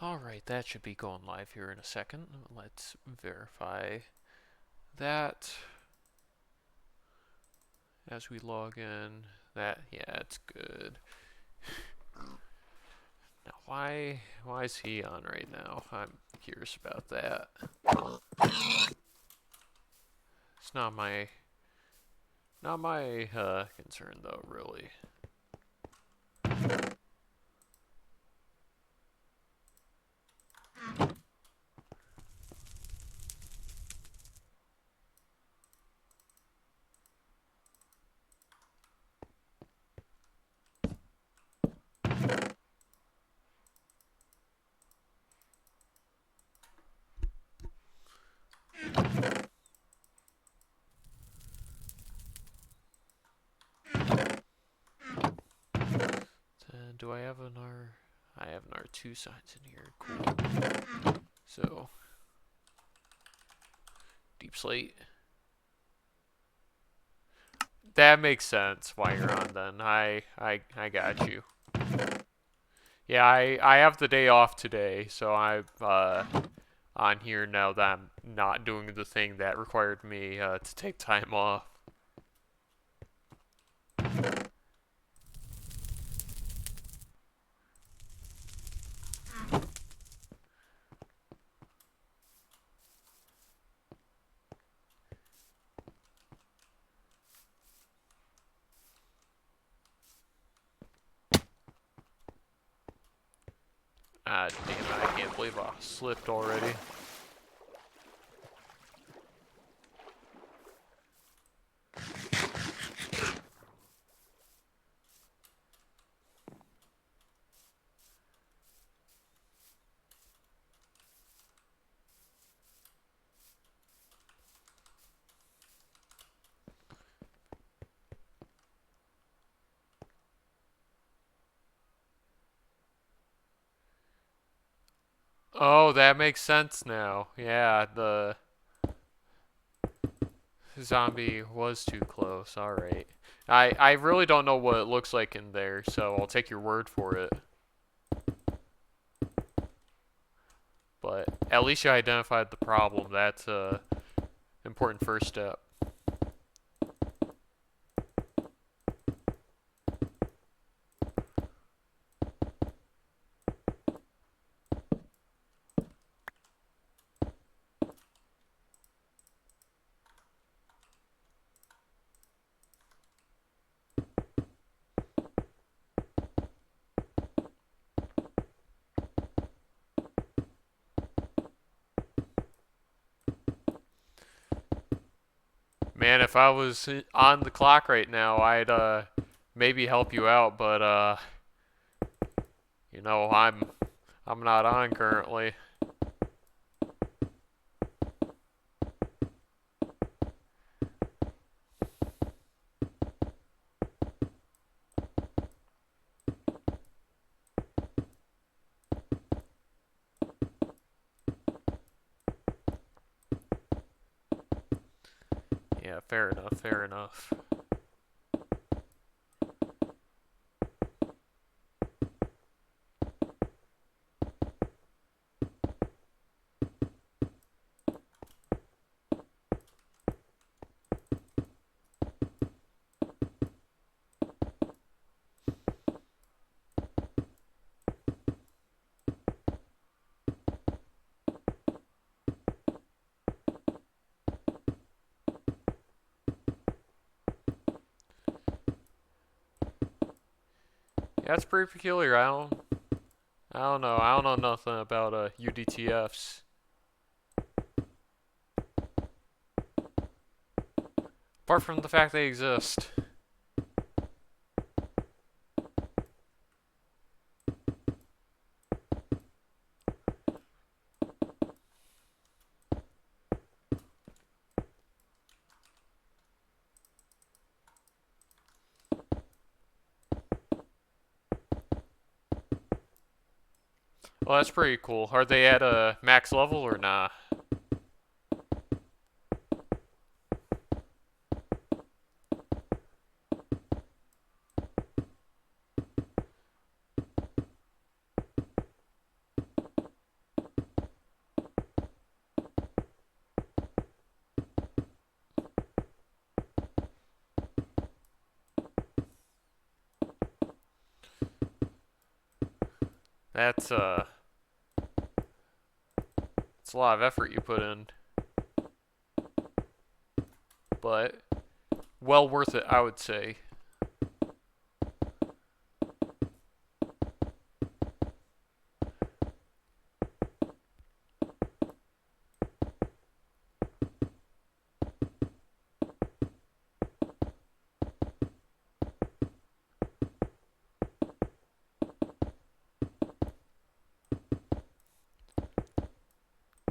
Alright, that should be going live here in a second. Let's verify that as we log in. Yeah, it's good. Now, why is he on right now? I'm curious about that. It's not my concern though, really. Then do I have an R? I have an R2 signs in here. Cool. So deep slate. That makes sense why you're on then. I got you. Yeah, I have the day off today, so I'm on here now that I'm not doing the thing that required me to take time off. Ah, damn it, I can't believe I slipped already. Oh, that makes sense now. Yeah, the zombie was too close. Alright. I really don't know what it looks like in there, so I'll take your word for it. But at least you identified the problem. That's a important first step. Man, if I was on the clock right now, I'd maybe help you out, but you know, I'm not on currently. Yeah, fair enough, fair enough. Yeah, that's pretty peculiar. I don't know. I don't know nothing about UDTFs. Apart from the fact they exist. Well, that's pretty cool. Are they at a max level or nah? That's it's a lot of effort you put in, but well worth it, I would say.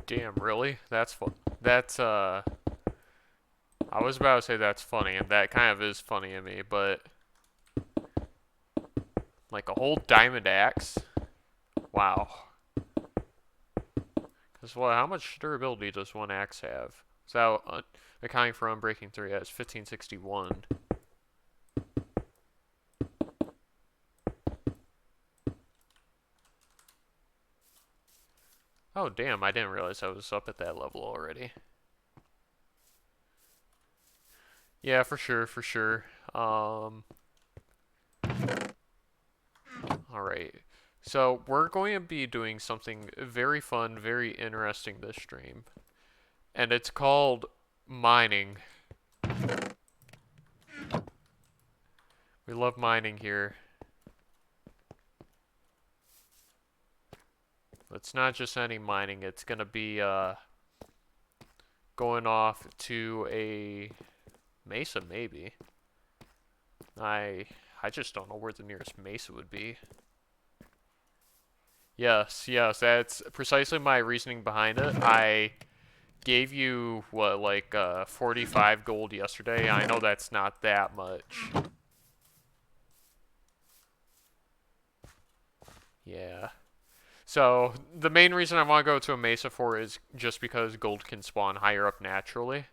Damn, really? That's fun. That's I was about to say that's funny, and that kind of is funny to me, but like a whole diamond axe? Wow. Because what? How much durability does one axe have? So, accounting for unbreaking 3, that's 1561. Oh, damn, I didn't realize I was up at that level already. Yeah, for sure, for sure. Alright. So, we're going to be doing something very fun, very interesting this stream. And it's called mining. We love mining here. It's not just any mining, it's going to be going off to a mesa, maybe. I just don't know where the nearest mesa would be. Yes, yes, that's precisely my reasoning behind it. I gave you, what, like 45 gold yesterday. I know that's not that much. Yeah. So, the main reason I want to go to a mesa for is just because gold can spawn higher up naturally.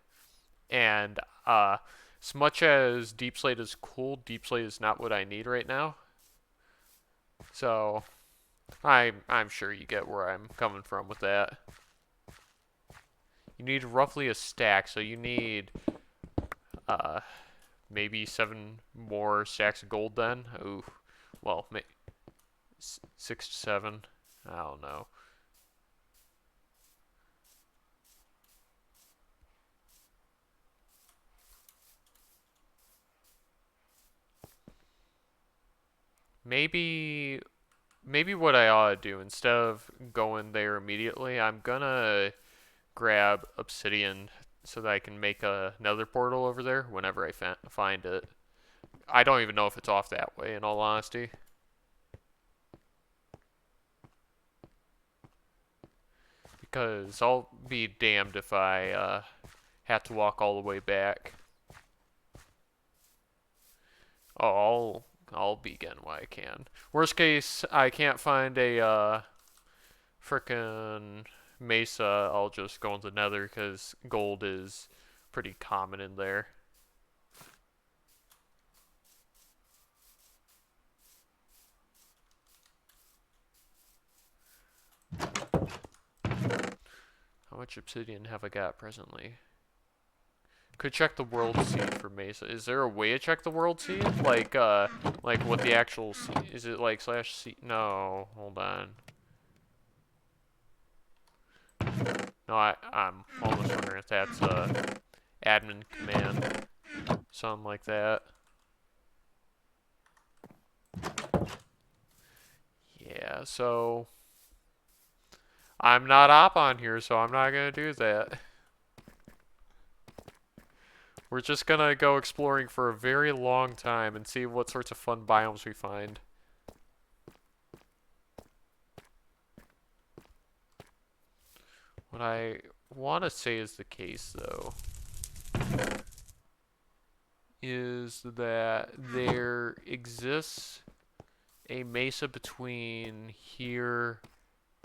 And, as much as Deep Slate is cool, Deep Slate is not what I need right now. So, I'm sure you get where I'm coming from with that. You need roughly a stack, so you need uh maybe 7 more stacks of gold then. Ooh, well, 6 to 7. I don't know. Maybe what I ought to do instead of going there immediately, I'm gonna grab obsidian so that I can make another portal over there whenever I find it. I don't even know if it's off that way, in all honesty. Because I'll be damned if I have to walk all the way back. Oh, I'll begin what I can. Worst case, I can't find a frickin' mesa. I'll just go into nether because gold is pretty common in there. How much obsidian have I got presently? Could check the world seed for mesa. Is there a way to check the world seed? Like what the actual seed, is it like slash seed? No, hold on. No, I'm almost wondering if that's a admin command. Something like that. Yeah, so I'm not op on here, so I'm not gonna do that. We're just gonna go exploring for a very long time and see what sorts of fun biomes we find. What I want to say is the case, though, is that there exists a mesa between here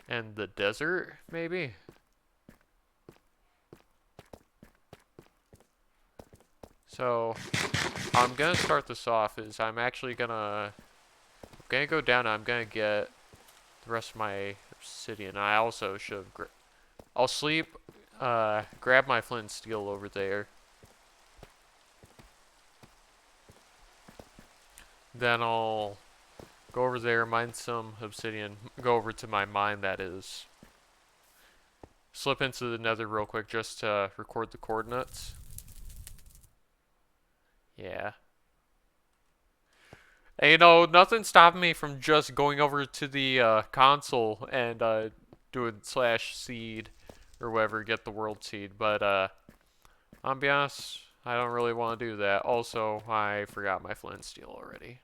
and the desert, maybe? So, I'm gonna start this off is I'm actually gonna go down and I'm gonna get the rest of my obsidian. I also should I'll sleep, grab my flint and steel over there. Then I'll Go over there, mine some obsidian. Go over to my mine, that is. Slip into the nether real quick just to record the coordinates. Yeah. And, you know, nothing stopping me from just going over to the console and doing /seed or whatever, get the world seed. But I'll be honest, I don't really want to do that. Also, I forgot my flint and steel already.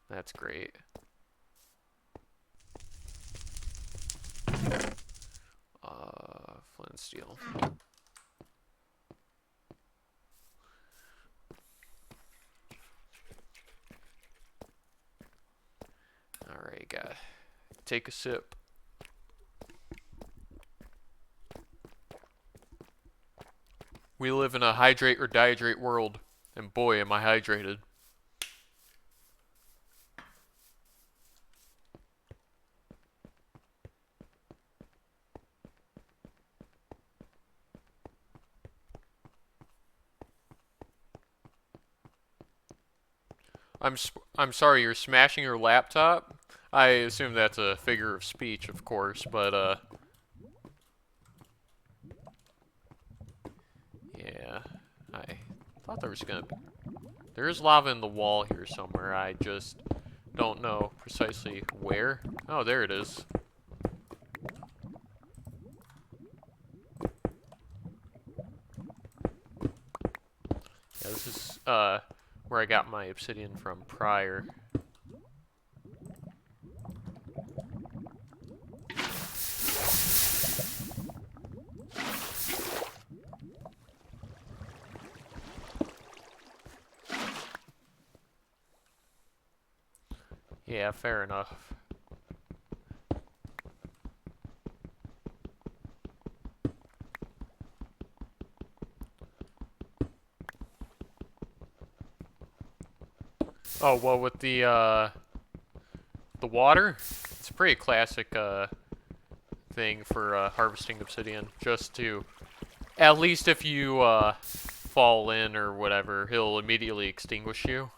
That's great. Flint and steel. Alright, gotta take a sip. We live in a hydrate or dehydrate world, and boy, am I hydrated. I'm sorry, you're smashing your laptop? I assume that's a figure of speech, of course, but yeah, I thought there was gonna be... There is lava in the wall here somewhere, I just don't know precisely where. Oh, there it is. Yeah, this is where I got my obsidian from prior. Yeah, fair enough. Oh, well, with the water, it's a pretty classic thing for harvesting obsidian. Just to, at least if you fall in or whatever, he'll immediately extinguish you.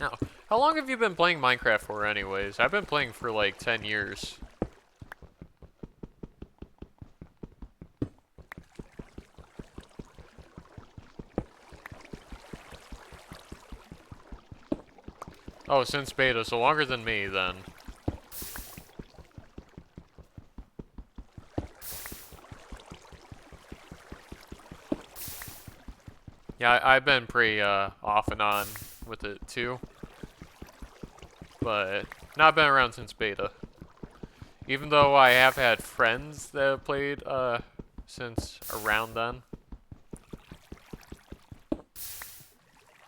Now, how long have you been playing Minecraft for anyways? I've been playing for like 10 years. Oh, since beta, so longer than me then. Yeah, I've been pretty off and on with it too. But not been around since beta. Even though I have had friends that have played since around then.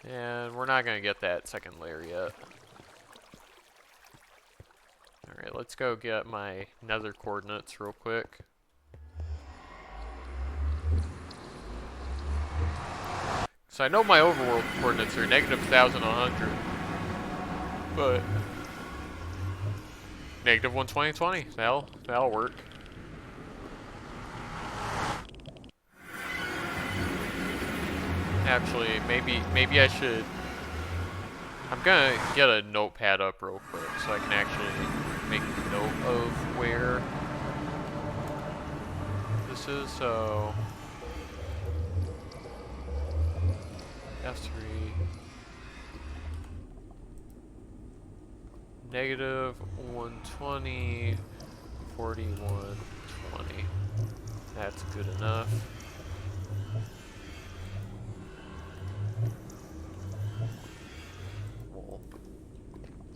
And we're not going to get that second layer yet. Alright, let's go get my nether coordinates real quick. So I know my overworld coordinates are -1,100. But -12020, that'll work. Actually, maybe I should... I'm gonna get a notepad up real quick so I can actually make a note of where this is. So F3 -120 4120. That's good enough. We'll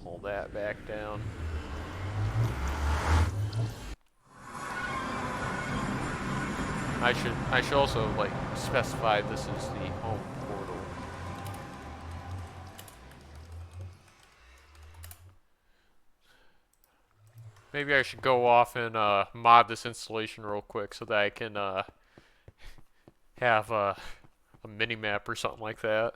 pull that back down. I should also like specify this is the home portal. Maybe I should go off and mod this installation real quick so that I can have a mini-map or something like that.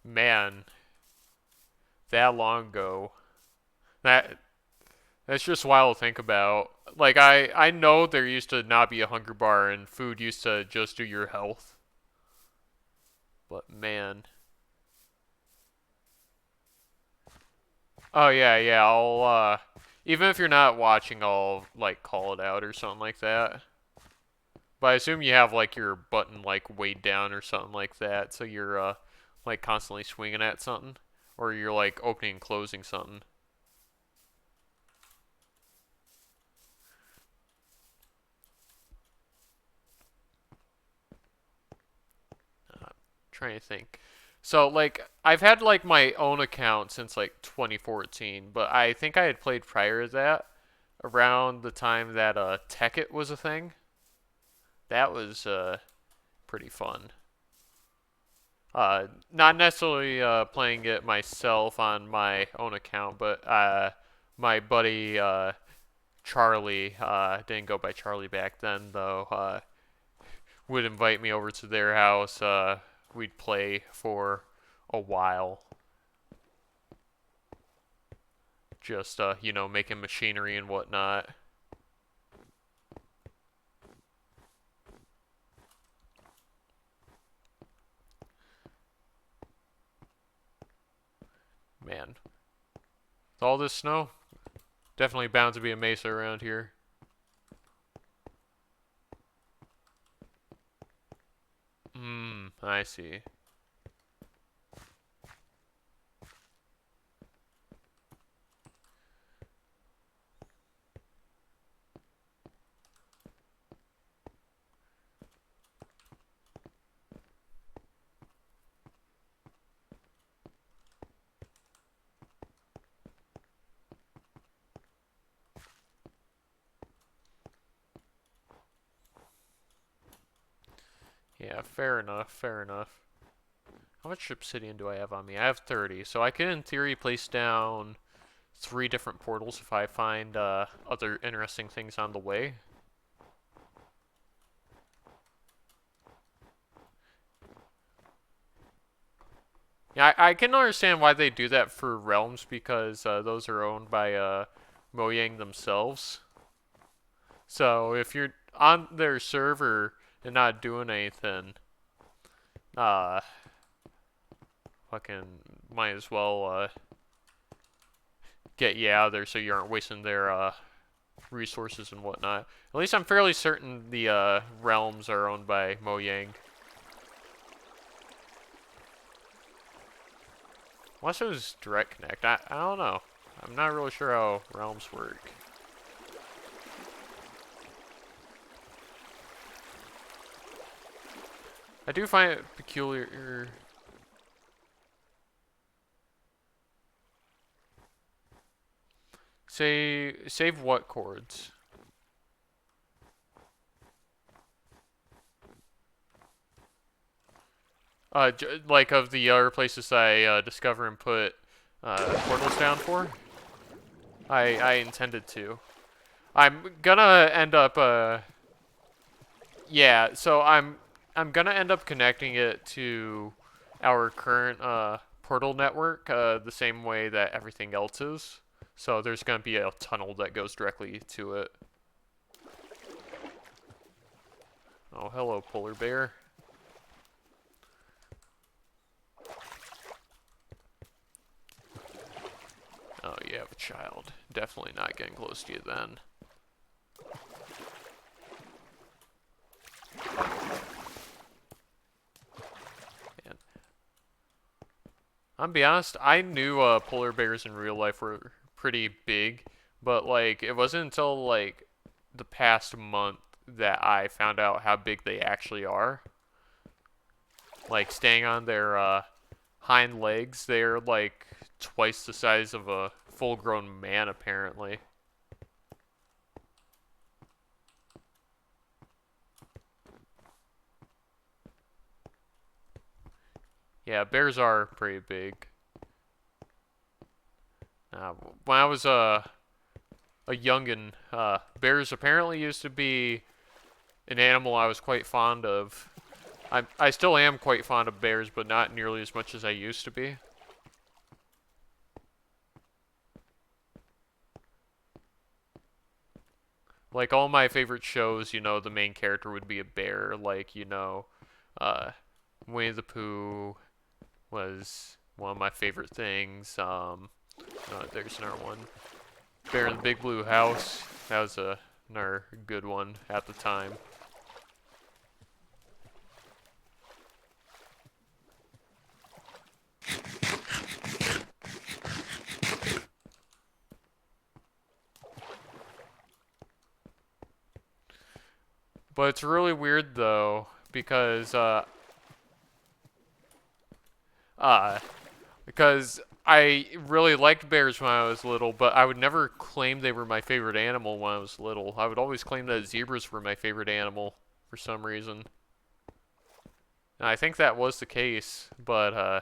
Man, that long ago. That that's just wild to think about. Like I know there used to not be a hunger bar and food used to just do your health. But man. Oh yeah, yeah. I'll even if you're not watching, I'll like call it out or something like that. But I assume you have like your button like weighed down or something like that, so you're like constantly swinging at something, or you're like opening and closing something. Trying to think. So like I've had like my own account since like 2014, but I think I had played prior to that around the time that Tekkit was a thing. That was pretty fun. Not necessarily playing it myself on my own account, but my buddy Charlie, didn't go by Charlie back then though, would invite me over to their house. We'd play for a while, just making machinery and whatnot. Man, with all this snow, definitely bound to be a mesa around here. I see. Yeah, fair enough, fair enough. How much obsidian do I have on me? I have 30, so I can in theory place down 3 different portals if I find other interesting things on the way. Yeah, I can understand why they do that for realms because those are owned by Mojang themselves. So if you're on their server and not doing anything, uh, fucking might as well get you out of there so you aren't wasting their resources and whatnot. At least I'm fairly certain the realms are owned by Mojang. Unless it was direct connect. I don't know. I'm not really sure how realms work. I do find it peculiar. Save what chords? Like of the other places I discover and put portals down for. I intended to. I'm gonna end up yeah. So I'm gonna end up connecting it to our current portal network the same way that everything else is. So there's gonna be a tunnel that goes directly to it. Oh, hello, polar bear. Oh, you have a child. Definitely not getting close to you then. Man. I'm be honest, I knew polar bears in real life were pretty big, but like it wasn't until like the past month that I found out how big they actually are. Like staying on their hind legs, they're like twice the size of a full-grown man apparently. Yeah, bears are pretty big. When I was a youngin, bears apparently used to be an animal I was quite fond of. I still am quite fond of bears, but not nearly as much as I used to be. Like all my favorite shows, you know, the main character would be a bear. Like, you know, uh, Winnie the Pooh was one of my favorite things. There's another one. Bear in the Big Blue House. That was another good one at the time. But it's really weird though, because uh, because I really liked bears when I was little, but I would never claim they were my favorite animal when I was little. I would always claim that zebras were my favorite animal for some reason. And I think that was the case, but I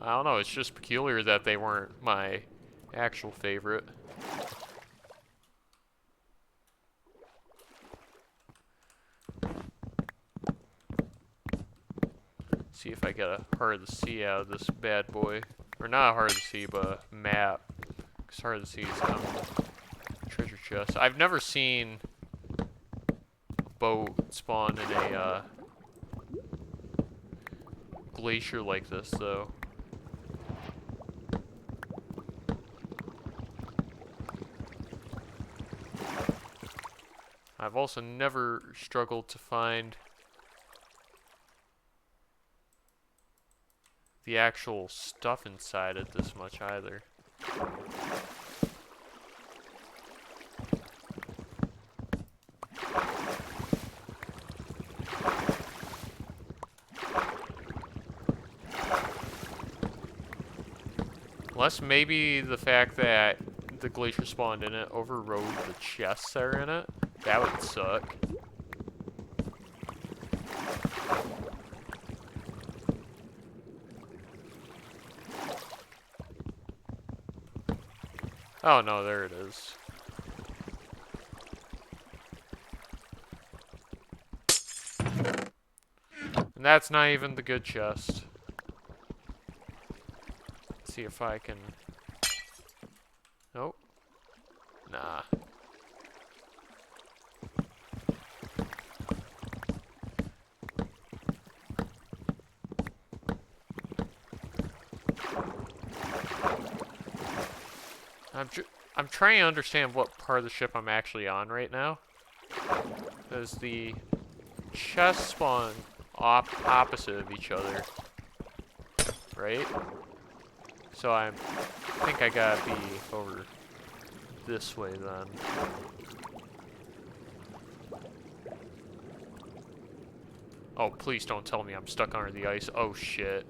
don't know, it's just peculiar that they weren't my actual favorite. See if I get a Heart of the Sea out of this bad boy. Or not a Heart of the Sea, but a map. Because Heart of the Sea is kind of treasure chest. I've never seen a boat spawn in a glacier like this, though. I've also never struggled to find the actual stuff inside it this much either. Unless maybe the fact that the glacier spawned in it overrode the chests that are in it. That would suck. Oh no, there it is. And that's not even the good chest. Let's see if I can... Nope. Nah. I'm trying to understand what part of the ship I'm actually on right now. Because the chests spawn opposite of each other. Right? So I think I gotta be over this way then. Oh, please don't tell me I'm stuck under the ice. Oh shit.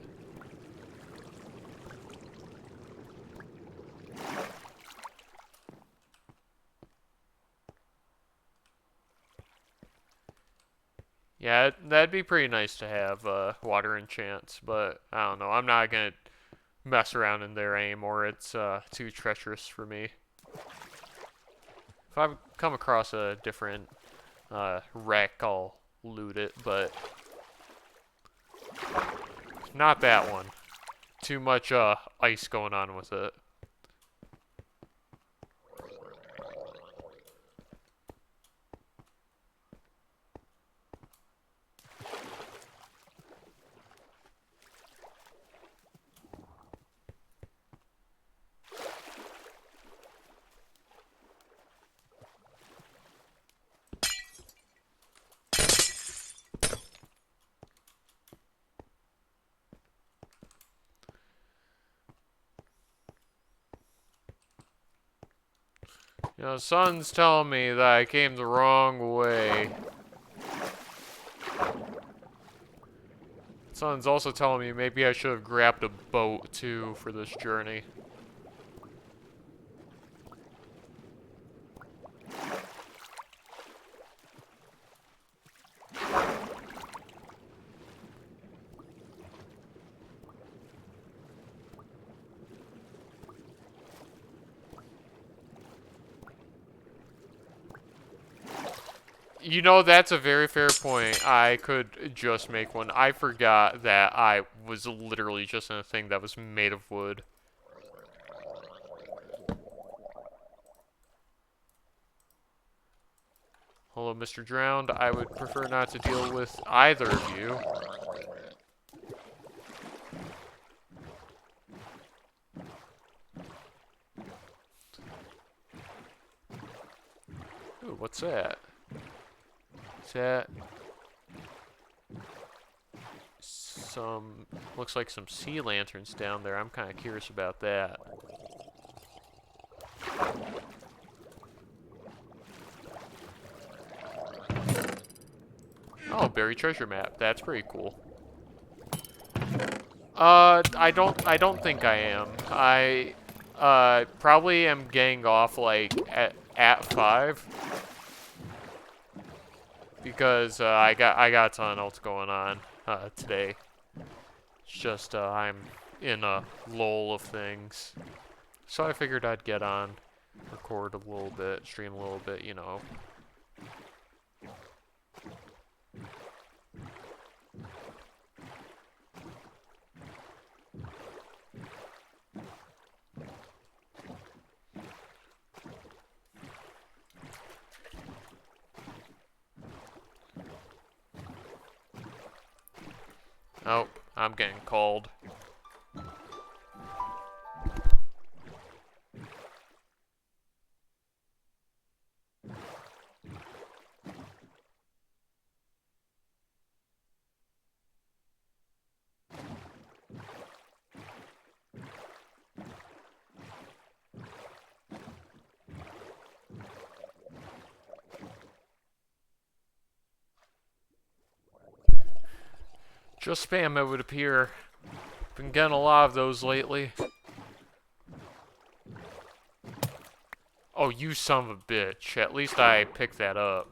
Yeah, that'd be pretty nice to have water enchants, but I don't know. I'm not gonna mess around in there anymore. It's too treacherous for me. If I come across a different wreck, I'll loot it, but not that one. Too much ice going on with it. You know, Sun's telling me that I came the wrong way. Sun's also telling me maybe I should have grabbed a boat too for this journey. You know, that's a very fair point. I could just make one. I forgot that I was literally just in a thing that was made of wood. Hello, Mr. Drowned. I would prefer not to deal with either of you. Ooh, what's that? Is that some... Looks like some sea lanterns down there. I'm kind of curious about that. Oh, buried treasure map. That's pretty cool. I don't think I am. I probably am getting off like at 5 because I got a ton else going on today. It's just I'm in a lull of things, so I figured I'd get on, record a little bit, stream a little bit, you know. Oh, I'm getting called. Just spam, it would appear. Been getting a lot of those lately. Oh, you son of a bitch. At least I picked that up.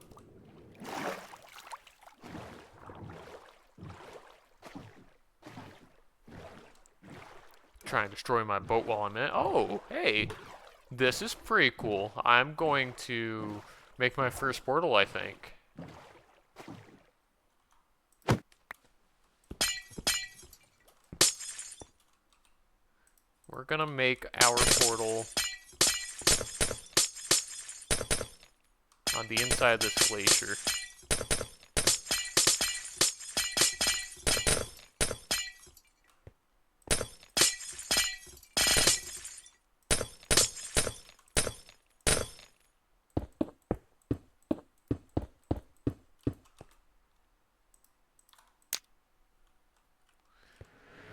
Trying to destroy my boat while I'm in it. Oh, hey. This is pretty cool. I'm going to make my first portal, I think. We're gonna make our portal on the inside of this glacier.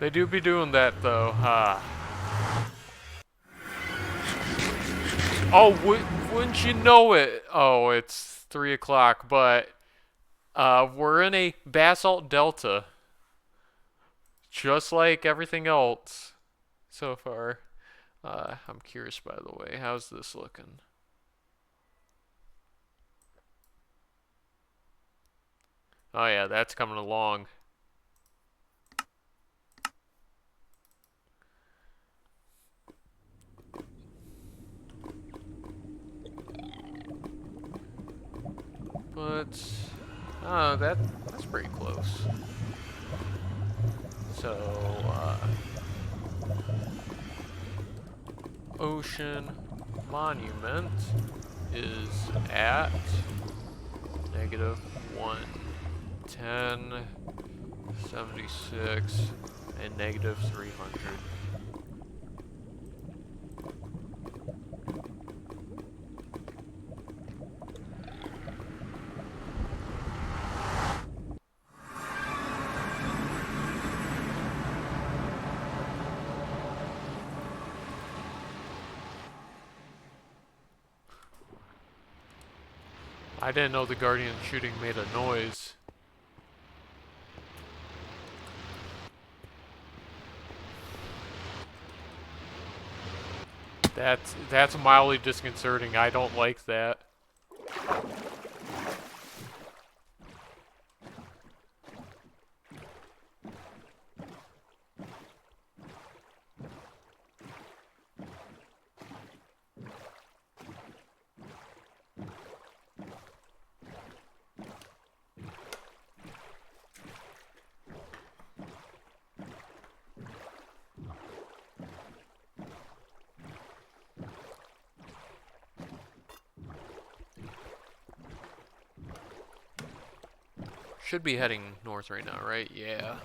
They do be doing that, though. Oh, wouldn't you know it? Oh, it's 3 o'clock, but we're in a basalt delta. Just like everything else so far. I'm curious, by the way. How's this looking? Oh, yeah, that's coming along. But, oh, that's pretty close. So, Ocean Monument is at -110, 76, and -300. I didn't know the Guardian shooting made a noise. That's mildly disconcerting. I don't like that. Should be heading north right now, right? Yeah.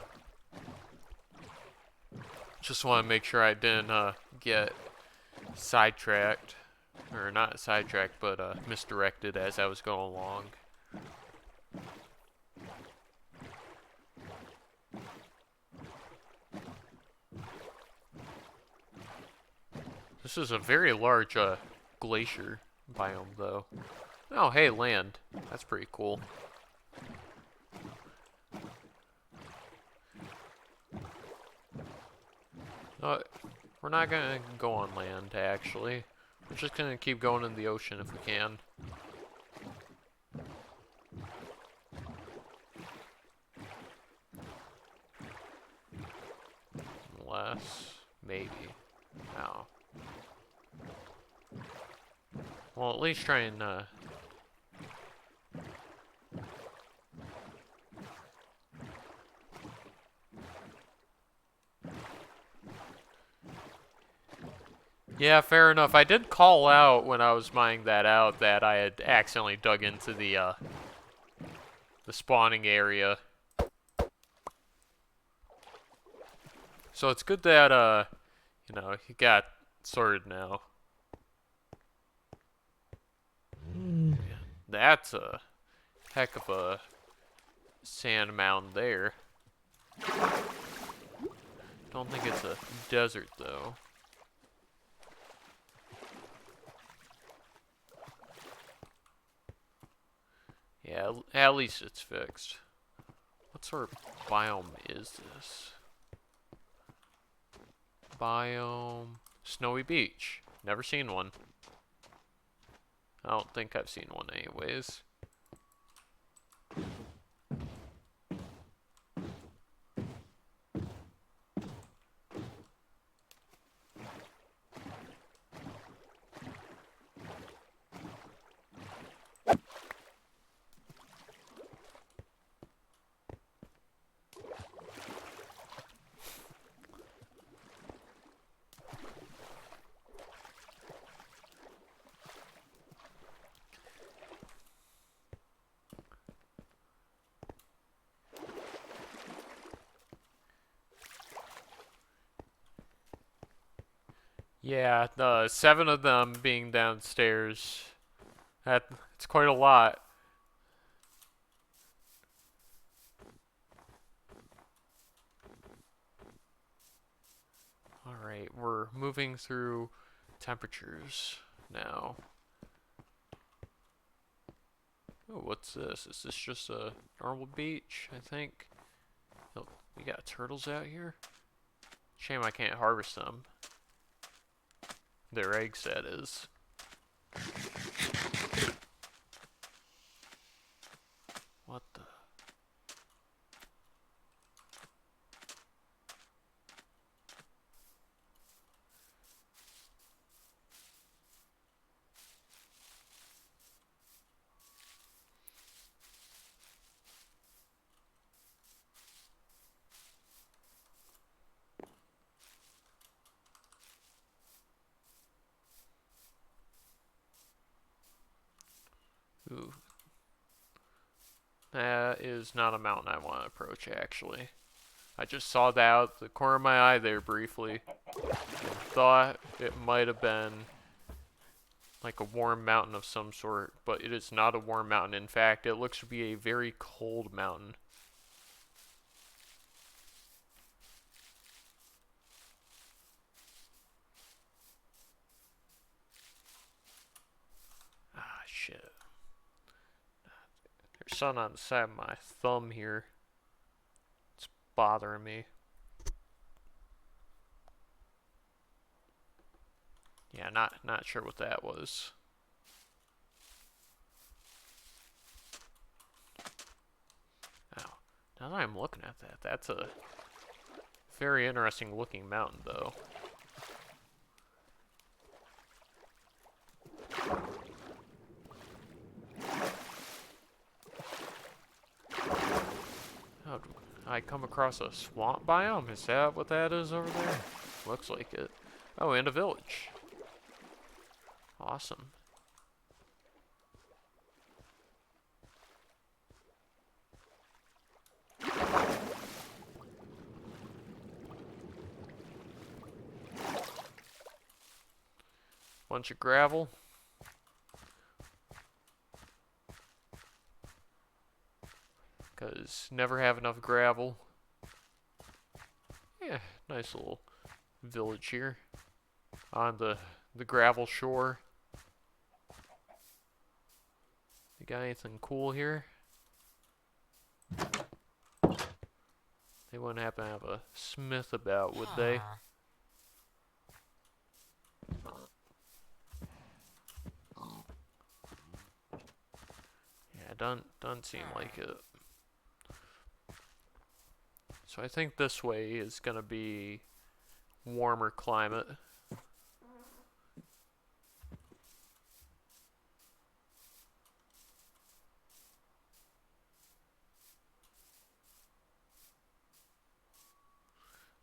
Just want to make sure I didn't get sidetracked. Or not sidetracked, but misdirected as I was going along. This is a very large glacier biome, though. Oh, hey, land. That's pretty cool. We're not gonna go on land, actually. We're just gonna keep going in the ocean if we can. Unless, maybe. No. Well, at least try and, Yeah, fair enough. I did call out when I was mining that out that I had accidentally dug into the spawning area. So it's good that, you know, he got sorted now. Yeah, that's a heck of a sand mound there. Don't think it's a desert, though. Yeah, at least it's fixed. What sort of biome is this? Biome... Snowy Beach. Never seen one. I don't think I've seen one anyways. Yeah, the 7 of them being downstairs. It's quite a lot. Alright, we're moving through temperatures now. Oh, what's this? Is this just a normal beach, I think? Oh, we got turtles out here? Shame I can't harvest them. Their eggs, that is. What the? Ooh. That is not a mountain I want to approach, actually. I just saw that out the corner of my eye there briefly. Thought it might have been like a warm mountain of some sort, but it is not a warm mountain. In fact, it looks to be a very cold mountain. Ah, shit. There's sun on the side of my thumb here. It's bothering me. Yeah, not sure what that was. Oh, now that I'm looking at that, that's a very interesting looking mountain, though. Oh, I come across a swamp biome? Is that what that is over there? Looks like it. Oh, and a village. Awesome. Bunch of gravel. Because never have enough gravel. Yeah, nice little village here on the gravel shore. You got anything cool here? They wouldn't happen to have a smith about, would they? Yeah, doesn't seem like it. So I think this way is gonna be warmer climate.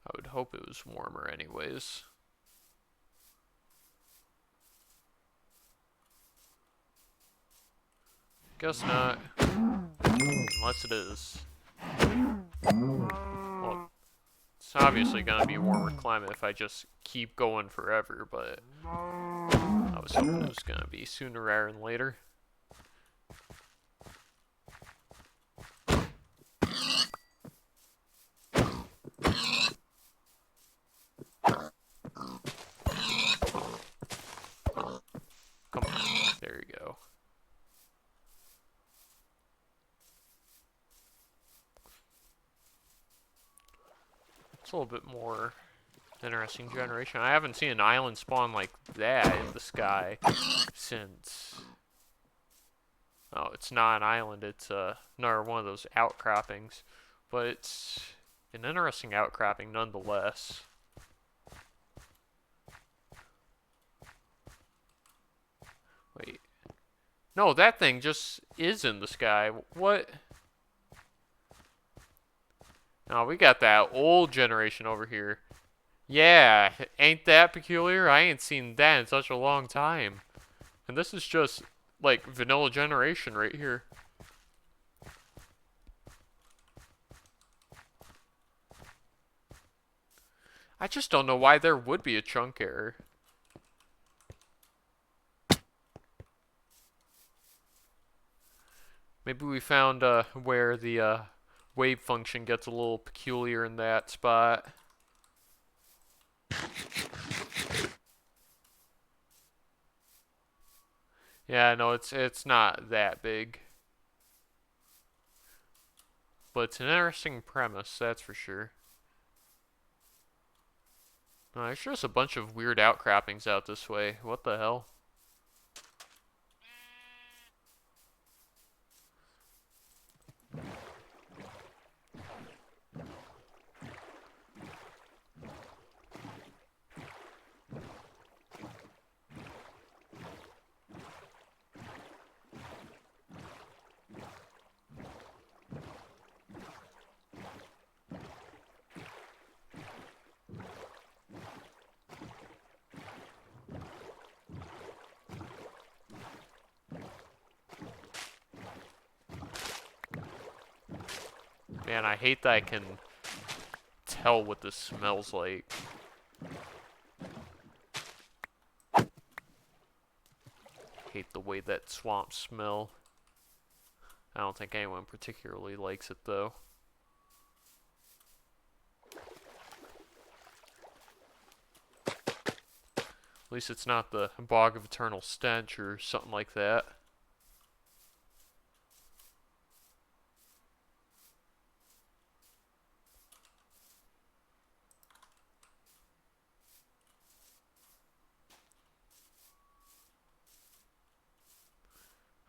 I would hope it was warmer anyways. Guess not. Unless it is. Well, it's obviously gonna be warmer climate if I just keep going forever, but I was hoping it was gonna be sooner rather than later. Come on, there you go. It's a little bit more interesting generation. I haven't seen an island spawn like that in the sky since... Oh, it's not an island, it's another one of those outcroppings. But it's an interesting outcropping nonetheless. Wait. No, that thing just is in the sky. What? No, we got that old generation over here. Yeah, ain't that peculiar? I ain't seen that in such a long time. And this is just, like, vanilla generation right here. I just don't know why there would be a chunk error. Maybe we found where the wave function gets a little peculiar in that spot. Yeah, no, it's not that big. But it's an interesting premise, that's for sure. No, there's just a bunch of weird outcroppings out this way. What the hell? Man, I hate that I can tell what this smells like. Hate the way that swamps smell. I don't think anyone particularly likes it though. At least it's not the Bog of Eternal Stench or something like that.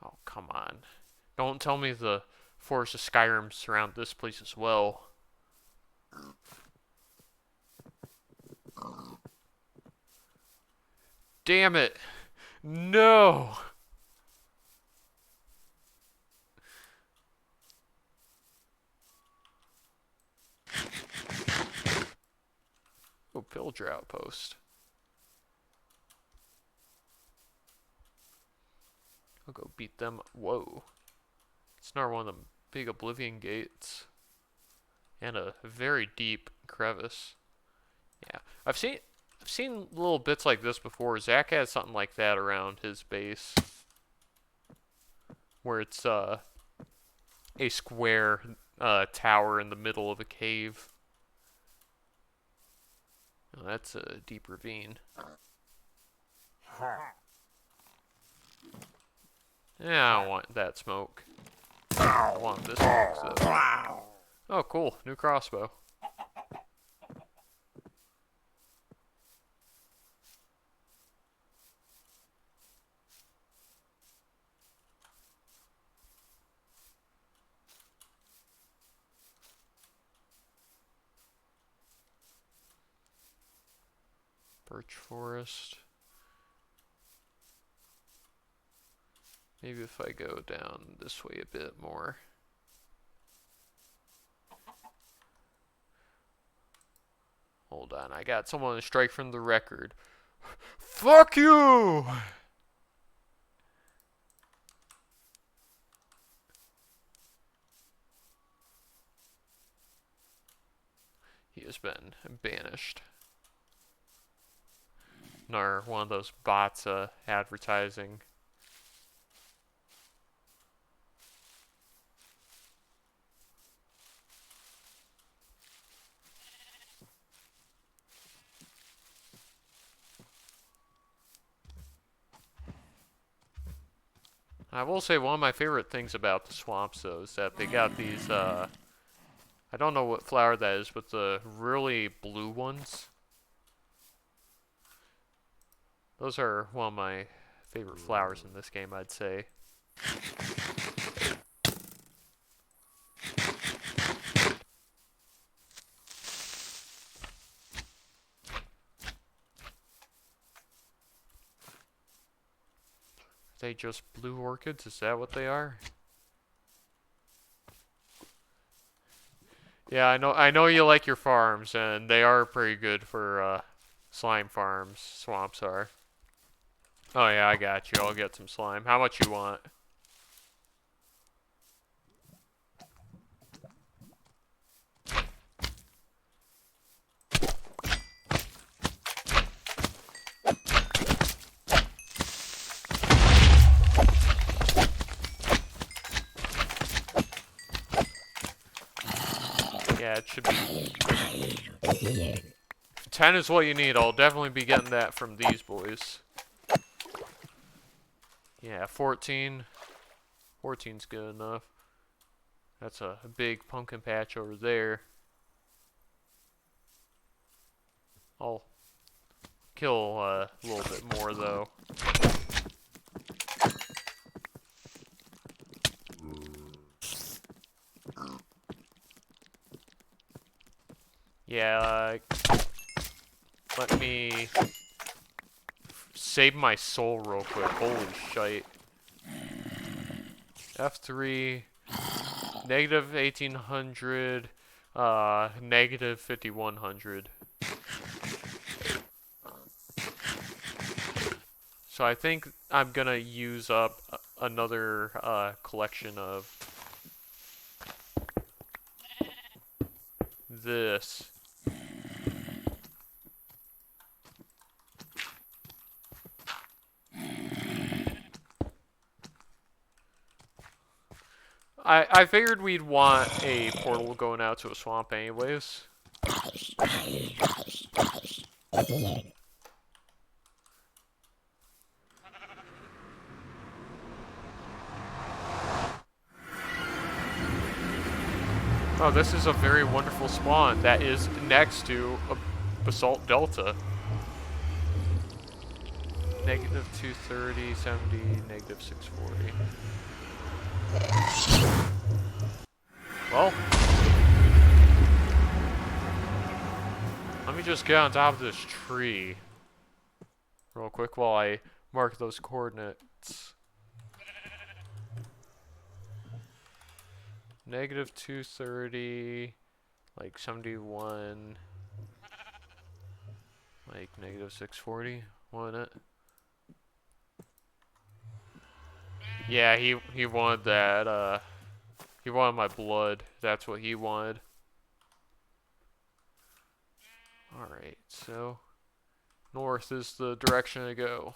Oh, come on. Don't tell me the Forest of Skyrim surround this place as well. Damn it! No! Oh, Pillager Outpost. I'll go beat them. Whoa. It's not one of them big Oblivion gates. And a very deep crevice. Yeah, I've seen little bits like this before. Zach has something like that around his base, where it's a square tower in the middle of a cave. Oh, that's a deep ravine. Yeah, I don't want that smoke. I want this smoke, though. Oh, cool. New crossbow. Birch forest. Maybe if I go down this way a bit more. Hold on, I got someone to strike from the record. Fuck you! He has been banished. Or one of those bots advertising. I will say one of my favorite things about the swamps, though, is that they got these, I don't know what flower that is, but the really blue ones. Those are one of my favorite flowers in this game, I'd say. Are they just blue orchids? Is that what they are? Yeah, I know you like your farms, and they are pretty good for slime farms. Swamps are. Oh yeah, I got you. I'll get some slime. How much you want? Yeah, it should be 10 is what you need. I'll definitely be getting that from these boys. Yeah, 14. 14's good enough. That's a big pumpkin patch over there. I'll kill a little bit more, though. Yeah, let me save my soul real quick. Holy shite. F3, negative 1800, negative 5100. So I think I'm gonna use up another collection of this. I figured we'd want a portal going out to a swamp anyways. Oh, this is a very wonderful spawn that is next to a basalt delta. Negative 230, 70, negative 640. Well, let me just get on top of this tree real quick while I mark those coordinates. Negative 230, like 71, like negative 640, wasn't it? Yeah, he wanted that, he wanted my blood. That's what he wanted. Alright, so north is the direction to go.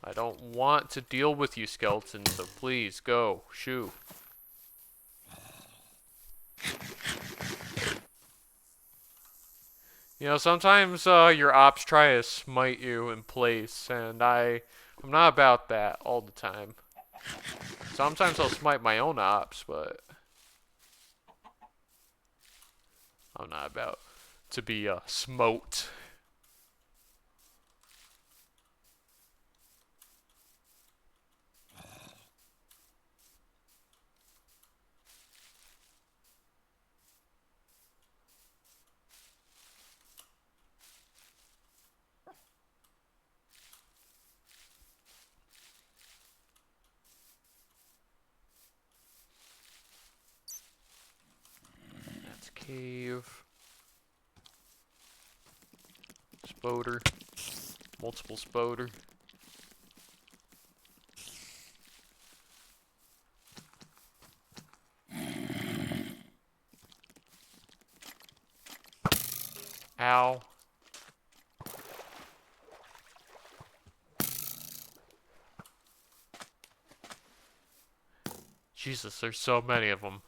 I don't want to deal with you, skeletons, so please go. Shoo. You know, sometimes your ops try to smite you in place, and I'm not about that all the time. Sometimes I'll smite my own ops, but I'm not about to be smote. That's cave. Spoder. Multiple spoder. Ow. Jesus, there's so many of them.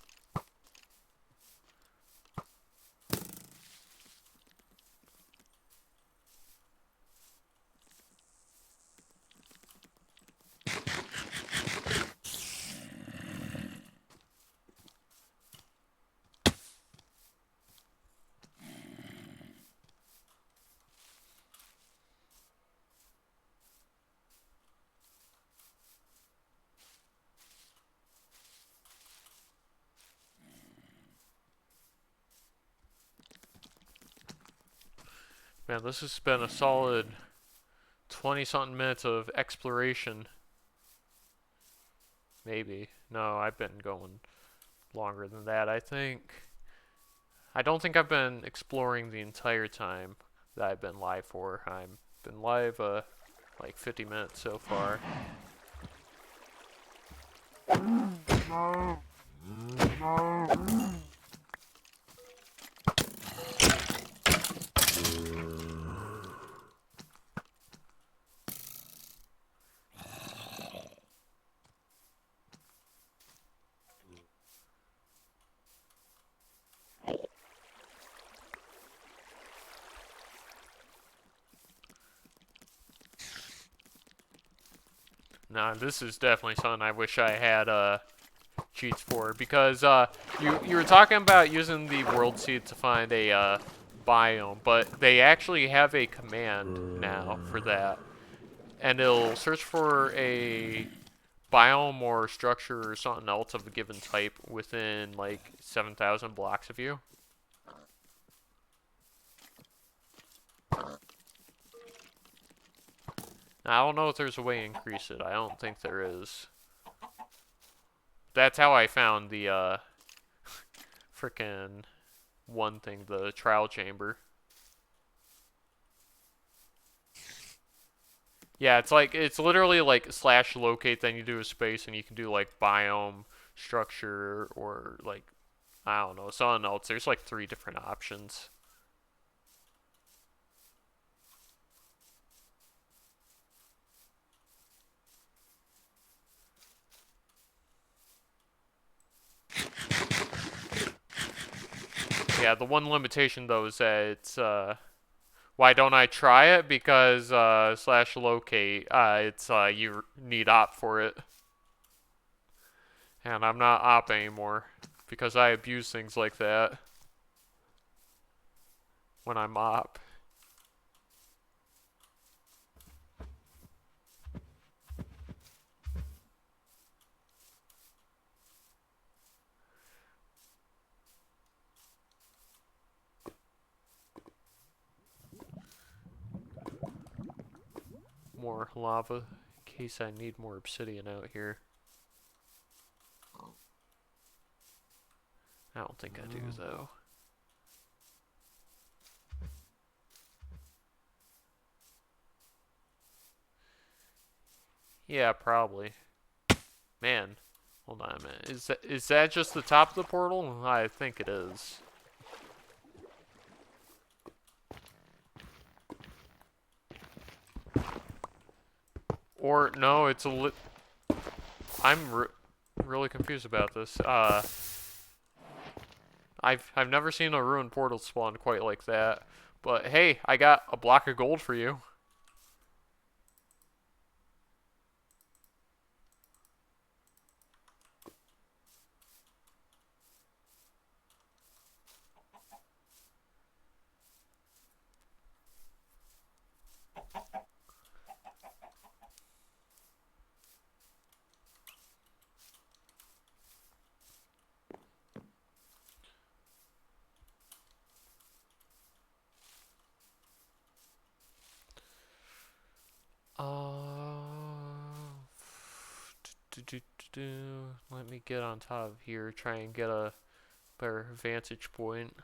Man, this has been a solid 20-something minutes of exploration. Maybe. No, I've been going longer than that, I think. I don't think I've been exploring the entire time that I've been live for. I've been live, like 50 minutes so far. Nah, this is definitely something I wish I had cheats for, because you were talking about using the world seed to find a biome, but they actually have a command now for that, and it'll search for a biome or structure or something else of a given type within like 7,000 blocks of you. Now, I don't know if there's a way to increase it. I don't think there is. That's how I found the frickin' one thing, the trial chamber. Yeah, it's literally like slash locate, then you do a space and you can do like biome, structure, or like, I don't know, something else. There's like 3 different options. Yeah, the one limitation though is that it's why don't I try it? Because slash locate, it's you need op for it. And I'm not op anymore because I abuse things like that when I'm op. More lava in case I need more obsidian out here. I don't think I do though. Yeah, probably. Man, hold on a minute. Is that just the top of the portal? I think it is. Or no, it's a lit. I'm really confused about this. I've never seen a ruined portal spawn quite like that. But hey, I got a block of gold for you. Let me get on top of here, try and get a better vantage point.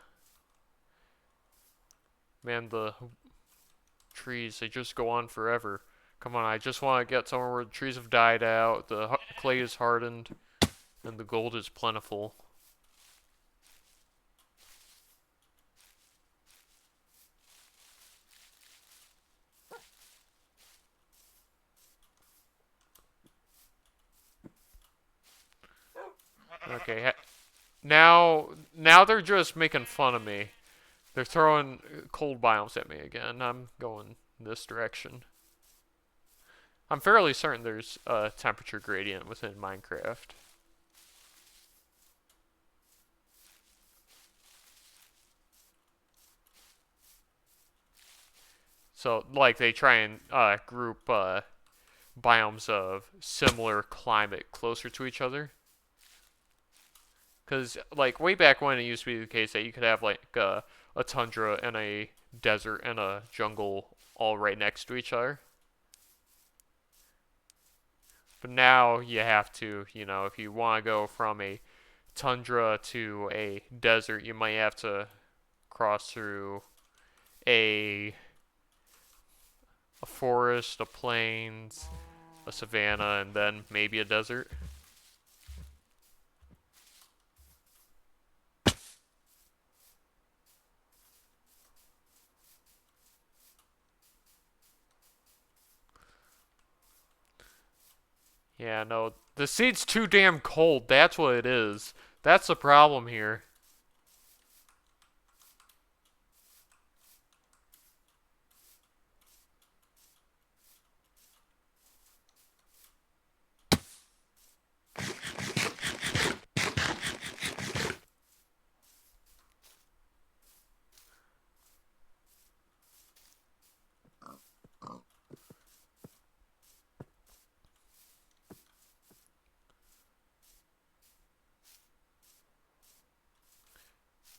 Man, the trees, they just go on forever. Come on, I just want to get somewhere where the trees have died out, the clay is hardened, and the gold is plentiful. Okay, now they're just making fun of me. They're throwing cold biomes at me again. I'm going this direction. I'm fairly certain there's a temperature gradient within Minecraft. So, like, they try and group biomes of similar climate closer to each other. Because, like, way back when it used to be the case that you could have, like, a tundra and a desert and a jungle all right next to each other. But now you have to, if you want to go from a tundra to a desert, you might have to cross through a forest, a plains, a savanna, and then maybe a desert. Yeah, no, the seat's too damn cold. That's what it is. That's the problem here.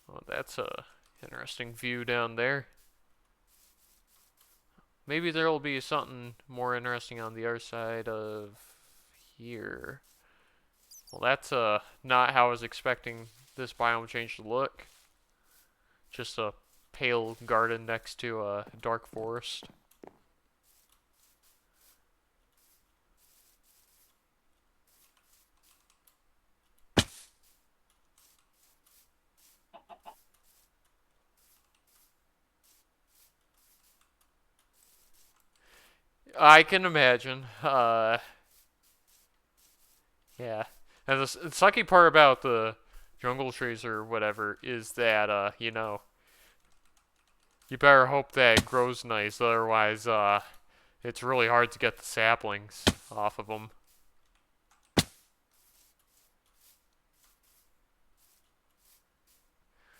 Well, that's a interesting view down there. Maybe there'll be something more interesting on the other side of here. Well, that's not how I was expecting this biome change to look. Just a pale garden next to a dark forest. I can imagine. Yeah. And the sucky part about the jungle trees or whatever is that, you better hope that it grows nice. Otherwise, it's really hard to get the saplings off of them.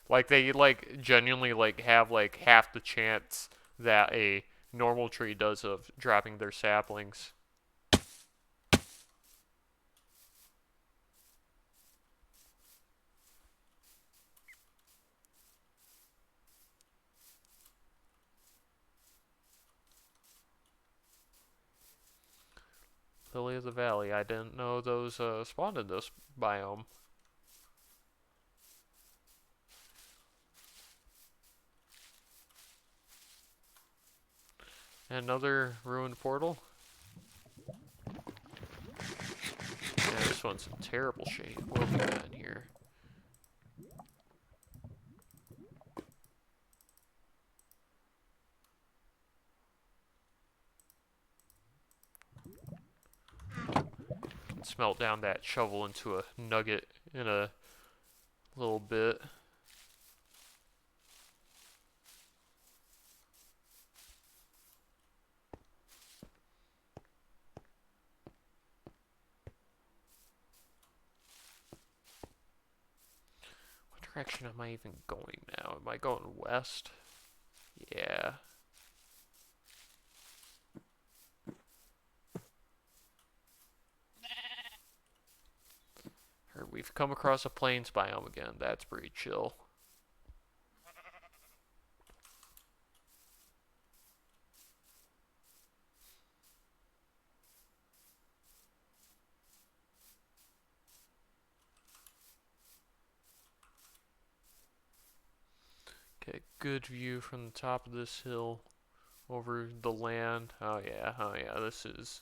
Like, they, like, genuinely, like, have, like, half the chance that a normal tree does of dropping their saplings. Lily of the Valley. I didn't know those spawned in this biome. Another ruined portal. in some terrible shape. What have we got in here? Let's melt down that shovel into a nugget in a little bit. What direction am I even going now? Am I going west? Yeah. We've come across a plains biome again. That's pretty chill. Okay, good view from the top of this hill over the land. Oh yeah, this is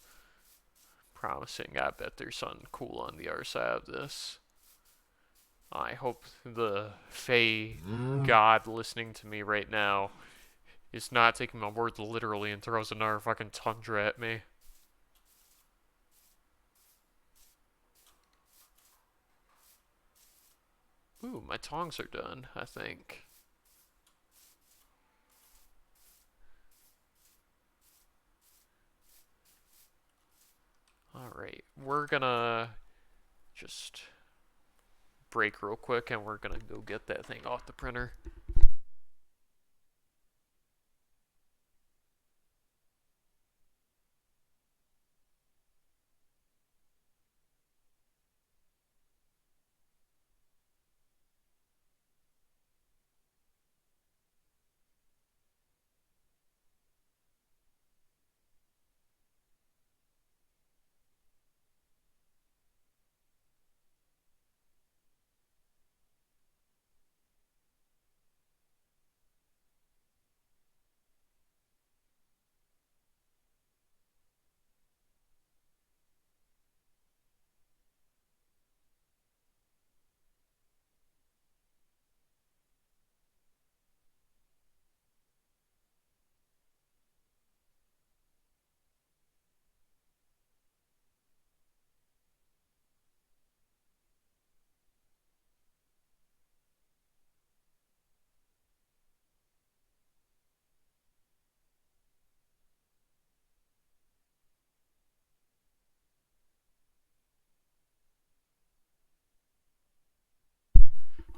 promising. I bet there's something cool on the other side of this. I hope the Fae God listening to me right now is not taking my words literally and throws another fucking tundra at me. Ooh, my tongs are done, I think. Alright, we're gonna just break real quick and we're gonna go get that thing off the printer.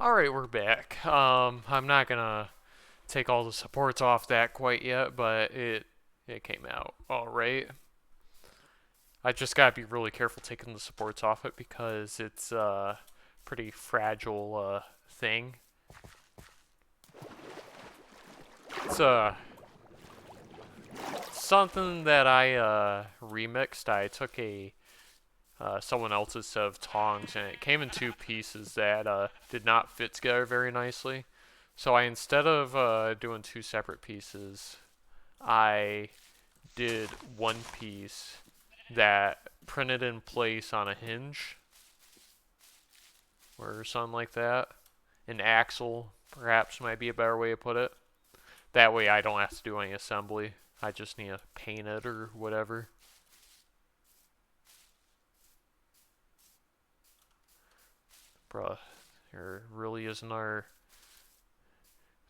Alright, we're back. I'm not gonna take all the supports off that quite yet, but it came out alright. I just gotta be really careful taking the supports off it because it's a pretty fragile thing. It's something that I remixed. I took a someone else's set of tongs and it came in two pieces that did not fit together very nicely. So instead of doing two separate pieces, I did one piece that printed in place on a hinge or something like that. An axle, perhaps, might be a better way to put it. That way I don't have to do any assembly. I just need to paint it or whatever. Bruh, there really isn't our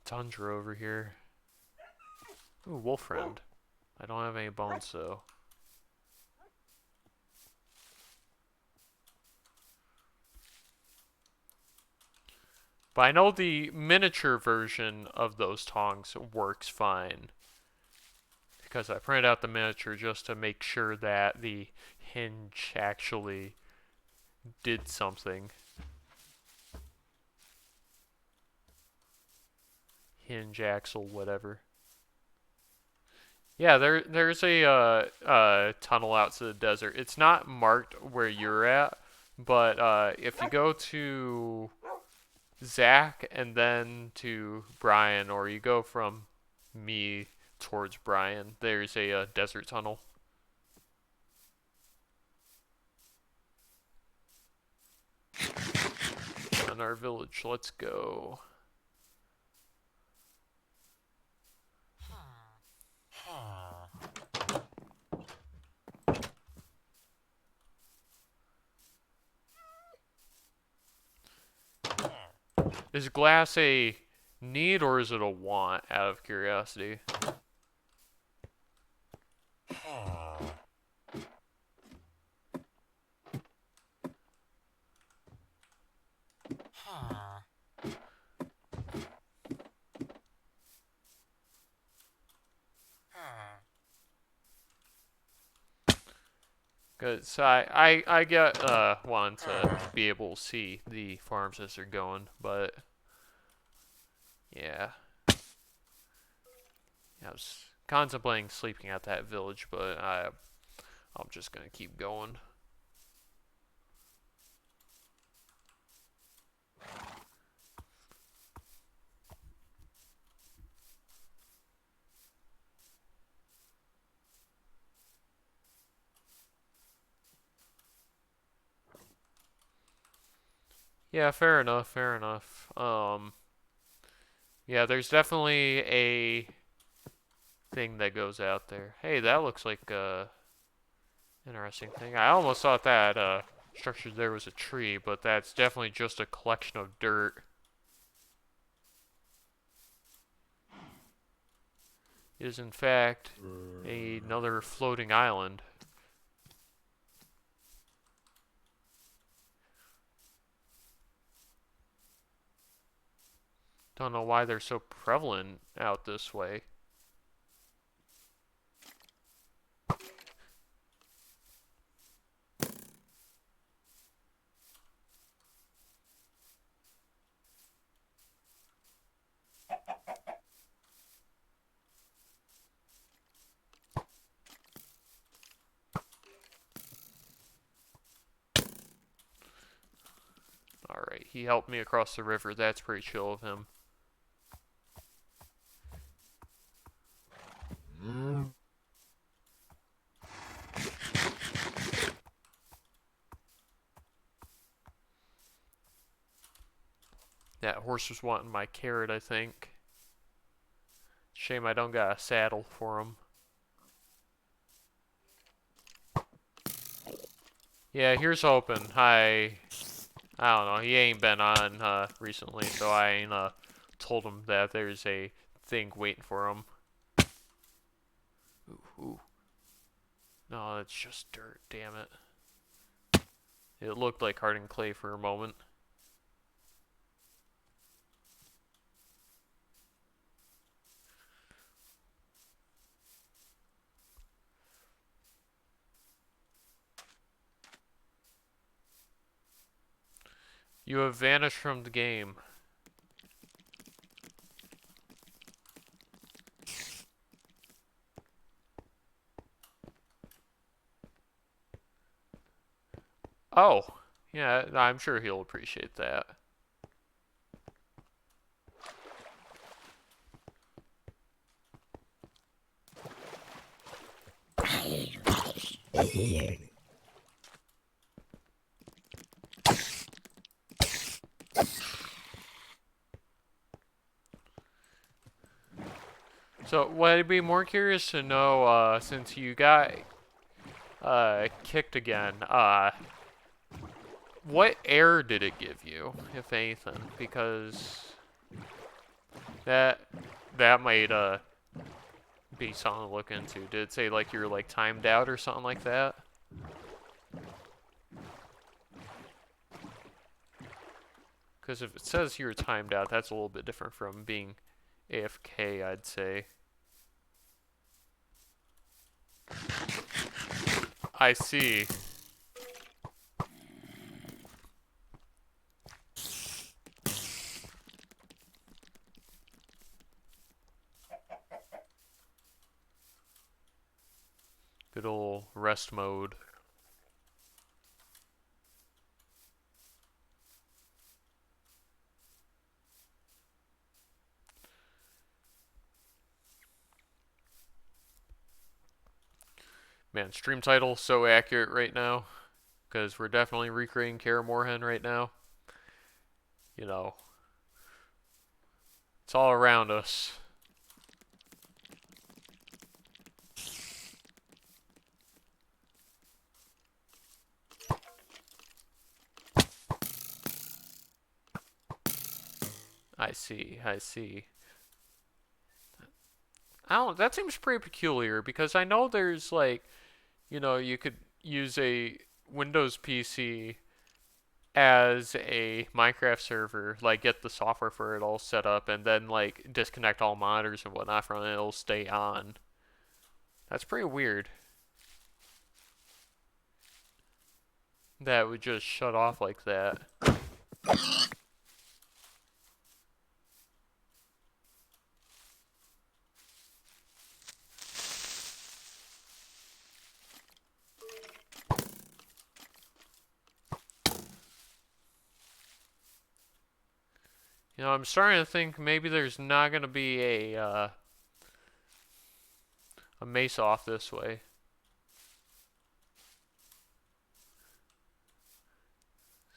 tundra over here. Ooh, wolf friend. I don't have any bones, so. But I know the miniature version of those tongs works fine. Because I printed out the miniature just to make sure that the hinge actually did something. Hinge, axle, whatever. Yeah, there's a tunnel out to the desert. It's not marked where you're at, but if you go to Zach and then to Brian, or you go from me towards Brian, there's a desert tunnel. in our village. Let's go. Is glass a need or is it a want, out of curiosity? Cause I get wanting to be able to see the farms as they're going, but yeah. I was contemplating sleeping at that village, but I'm just gonna keep going. Yeah, fair enough, fair enough. Yeah, there's definitely a thing that goes out there. Hey, that looks like a interesting thing. I almost thought that structure there was a tree, but that's definitely just a collection of dirt. It is in fact another floating island. Don't know why they're so prevalent out this way. Alright, he helped me across the river. That's pretty chill of him. That horse was wanting my carrot, I think. Shame I don't got a saddle for him. Yeah, here's hoping. I don't know. He ain't been on recently, so I ain't told him that there's a thing waiting for him. Ooh, ooh. No, it's just dirt. Damn it. It looked like hardened clay for a moment. You have vanished from the game. Oh, yeah, I'm sure he'll appreciate that. So, what I'd be more curious to know, since you got kicked again, what error did it give you, if anything? Because that that might be something to look into. Did it say like you're like timed out or something like that? Because if it says you're timed out, that's a little bit different from being AFK, I'd say. I see. Good old rest mode. Man, stream title so accurate right now. Because we're definitely recreating Kaer Morhen right now. you know, it's all around us. I see, I see. I don't, that seems pretty peculiar because I know there's like, you could use a Windows PC as a Minecraft server, like get the software for it all set up, and then like disconnect all monitors and whatnot from it, it'll stay on. That's pretty weird. That would just shut off like that. I'm starting to think maybe there's not gonna be a mace off this way.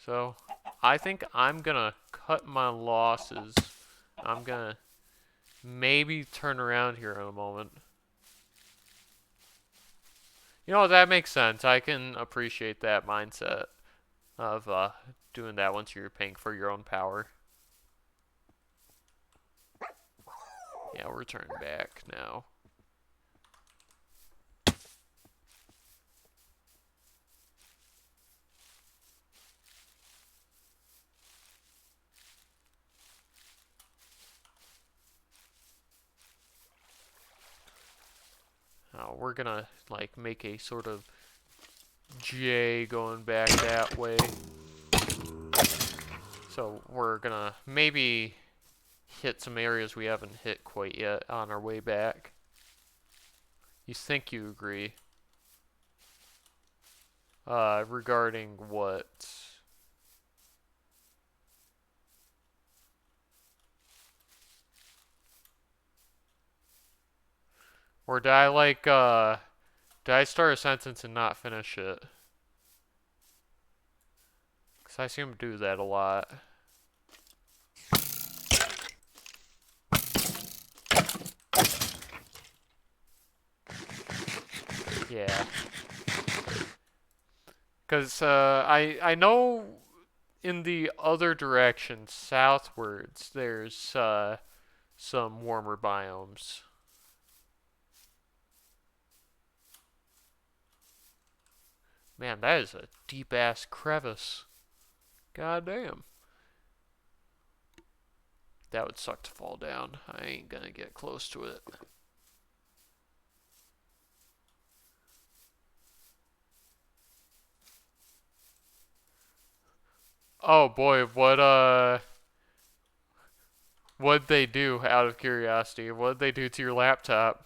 So, I think I'm gonna cut my losses. I'm gonna maybe turn around here in a moment. That makes sense. I can appreciate that mindset of doing that once you're paying for your own power. Yeah, we're turning back now. We're gonna like make a sort of J going back that way. So we're gonna maybe hit some areas we haven't hit quite yet on our way back. You think you agree? Regarding what? Or did I did I start a sentence and not finish it? Because I seem to do that a lot. Yeah. Because I know in the other direction, southwards, there's some warmer biomes. Man, that is a deep ass crevice. God damn. That would suck to fall down. I ain't gonna get close to it. Oh boy, what'd they do out of curiosity? What'd they do to your laptop?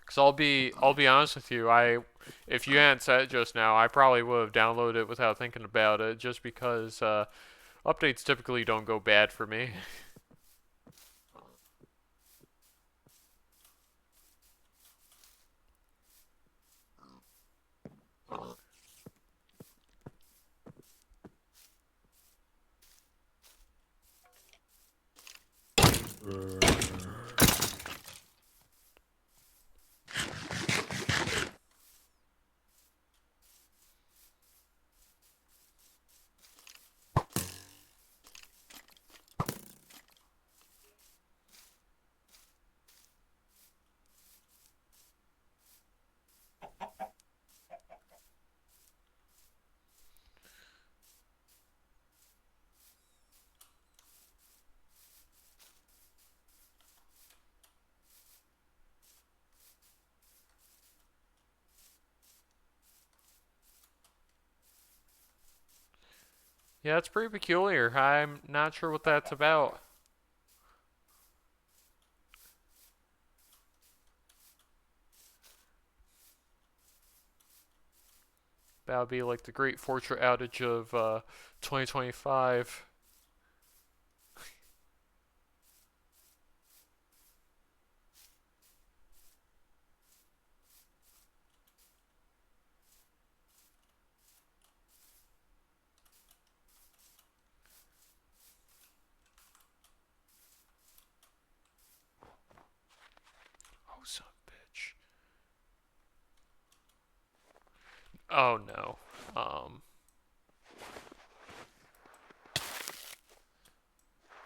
Cause I'll be honest with you, if you hadn't said it just now, I probably would have downloaded it without thinking about it, just because updates typically don't go bad for me. Yeah, it's pretty peculiar. I'm not sure what that's about. That would be like the Great Fortune outage of 2025. Oh no.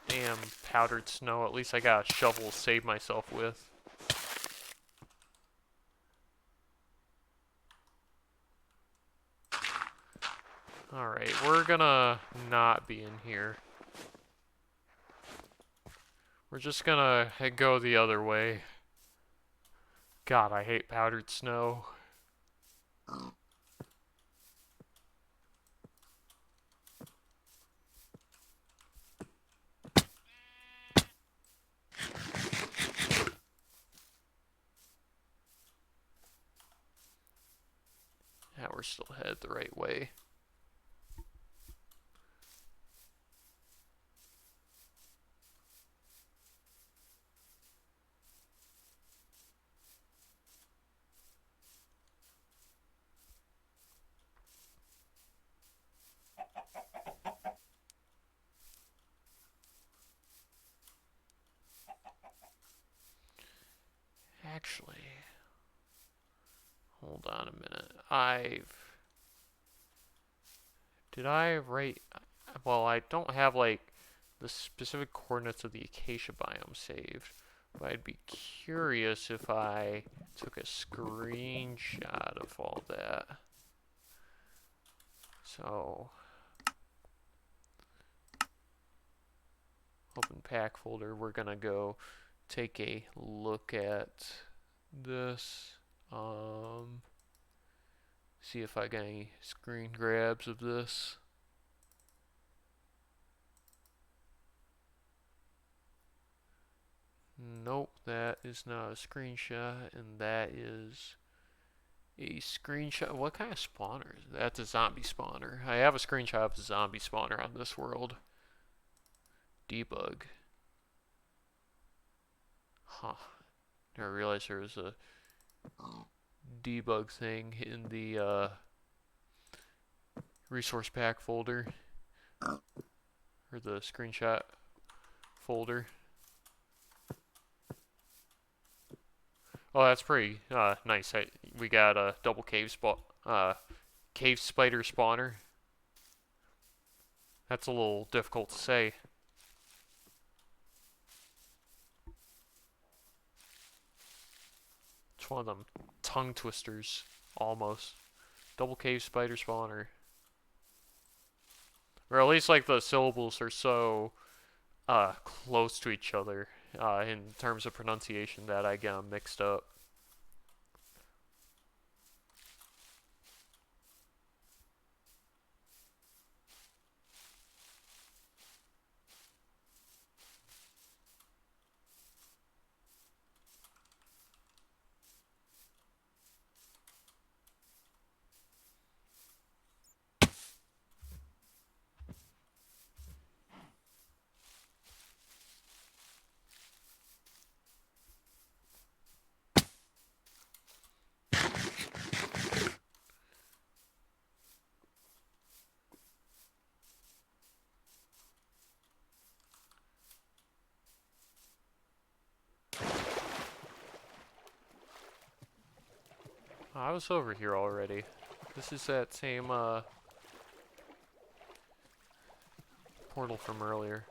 Damn, powdered snow. At least I got a shovel to save myself with. Alright, we're gonna not be in here. We're just gonna go the other way. God, I hate powdered snow. Yeah, we're still headed the right way. Actually, hold on a minute. Did I write? Well, I don't have like the specific coordinates of the acacia biome saved, but I'd be curious if I took a screenshot of all that. So, open pack folder, we're gonna go take a look at this. See if I got any screen grabs of this. Nope, that is not a screenshot, and that is a screenshot. What kind of spawner is that? That's a zombie spawner. I have a screenshot of a zombie spawner on this world. Debug. Huh. Never realized there was a debug thing in the resource pack folder. Or the screenshot folder. Oh, that's pretty nice. We got a double cave spider spawner. That's a little difficult to say. It's one of them tongue twisters, almost. Double cave spider spawner. Or at least like the syllables are so close to each other in terms of pronunciation that I get them mixed up. I was over here already. This is that same portal from earlier.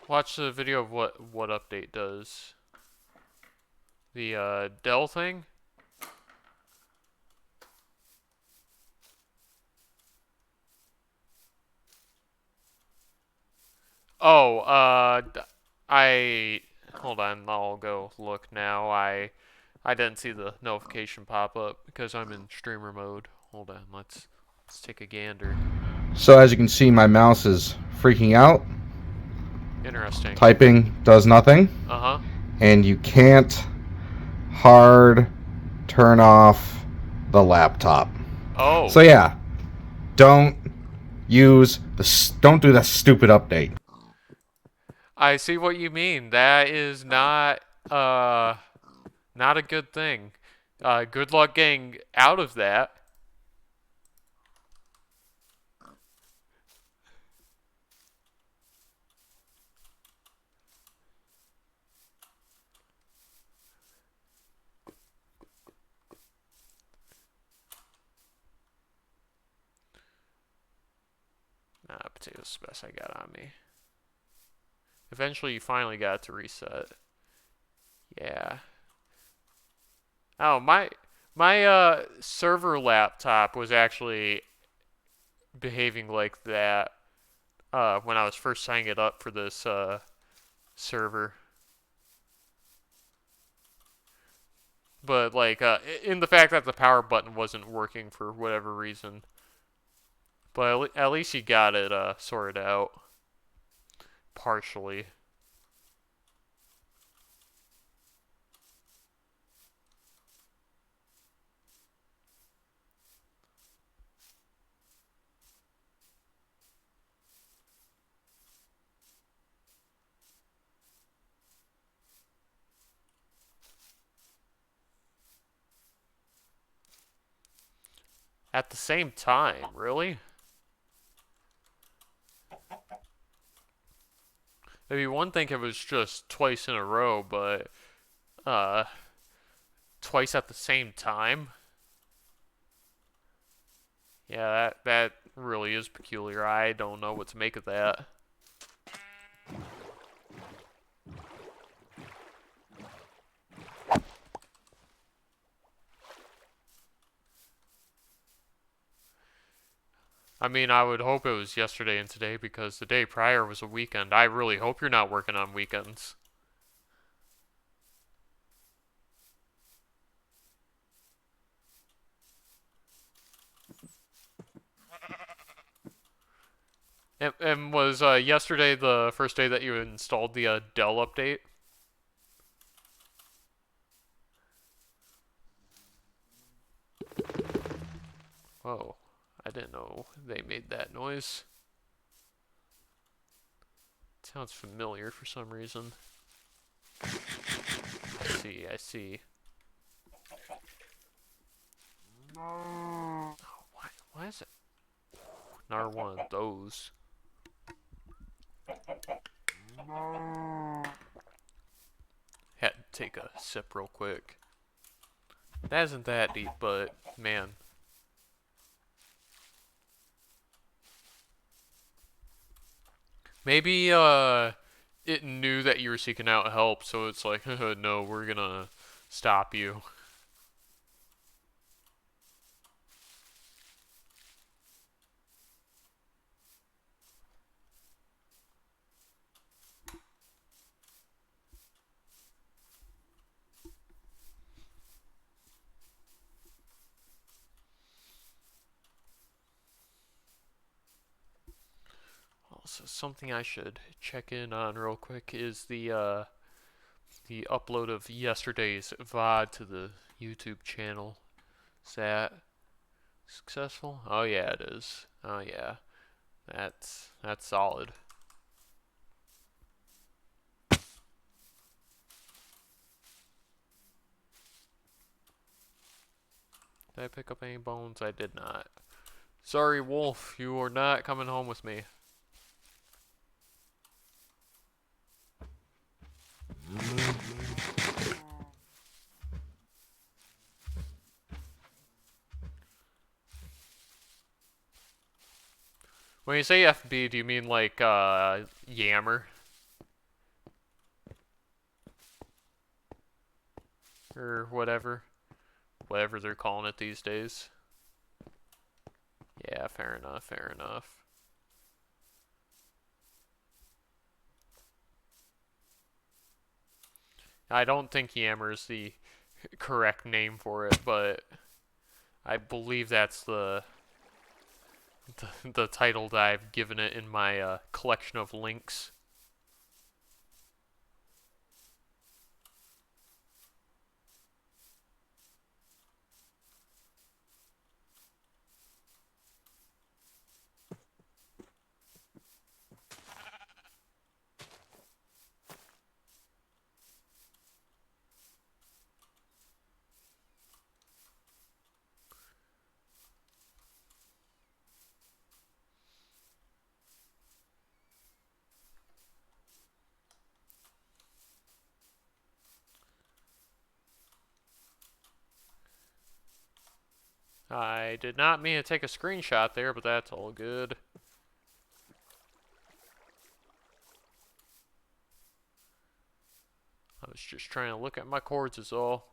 Watch the video of what update does. The Dell thing? Oh, hold on, I'll go look now. I didn't see the notification pop up because I'm in streamer mode. Hold on, let's take a gander. So as you can see, my mouse is freaking out. Interesting. Typing does nothing. Uh-huh. And you can't hard turn off the laptop. Oh. So yeah, don't do the stupid update. I see what you mean. That is not a good thing. Good luck getting out of that. Potatoes the best I got on me. Eventually, you finally got it to reset. Yeah. Oh, my server laptop was actually behaving like that when I was first signing it up for this server. But like in the fact that the power button wasn't working for whatever reason. But at least you got it sorted out partially. At the same time, really? Maybe one thing if it was just twice in a row, but uh, twice at the same time? Yeah, that really is peculiar. I don't know what to make of that. I mean, I would hope it was yesterday and today because the day prior was a weekend. I really hope you're not working on weekends. And was yesterday the first day that you installed the Dell update? Whoa, I didn't know they made that noise. It sounds familiar for some reason. I see. Oh, why is it? Another one of those. Had to take a sip real quick. That isn't that deep, but man. Maybe it knew that you were seeking out help, so it's like, no, we're gonna stop you. Also, something I should check in on real quick is the upload of yesterday's VOD to the YouTube channel. Is that successful? Oh yeah, it is. Oh yeah, that's solid. Did I pick up any bones? I did not. Sorry, Wolf, you are not coming home with me. When you say FB, do you mean like Yammer? Or whatever? Whatever they're calling it these days. Yeah, fair enough, fair enough. I don't think Yammer is the correct name for it, but I believe that's the title that I've given it in my collection of links. I did not mean to take a screenshot there, but that's all good. was just trying to look at my chords is all.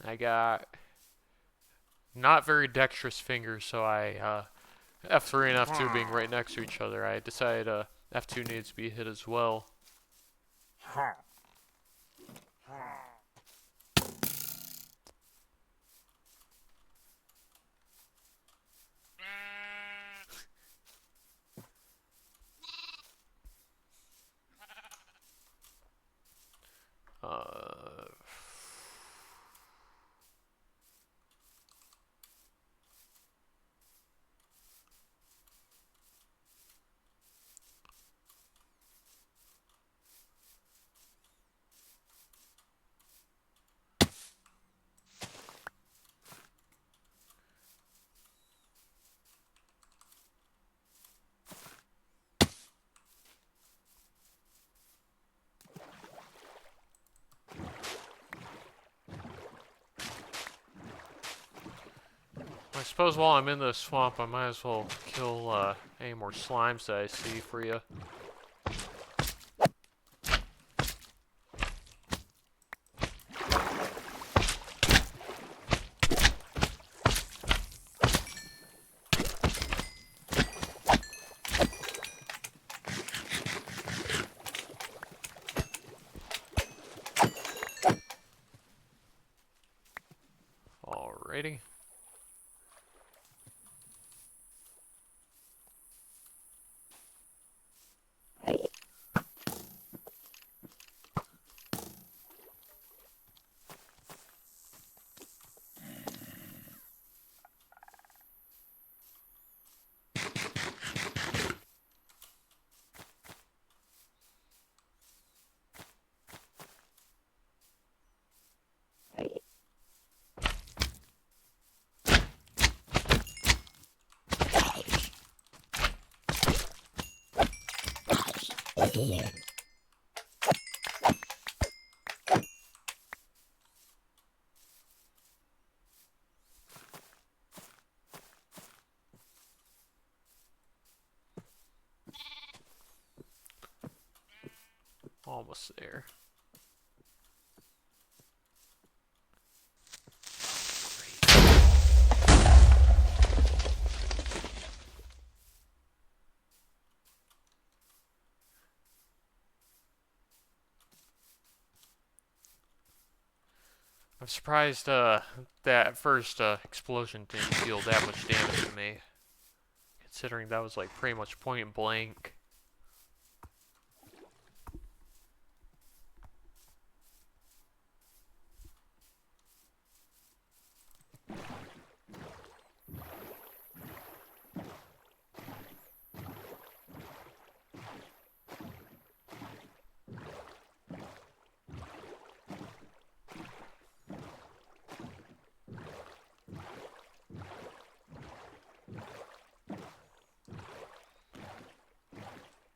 I got not very dexterous fingers, so F3 and F2 being right next to each other, I decided F2 needs to be hit as well. Uh, I suppose while I'm in the swamp, I might as well kill any more slimes that I see for you. Alrighty. Almost there. I'm surprised that first explosion didn't deal that much damage to me, considering that was like pretty much point blank.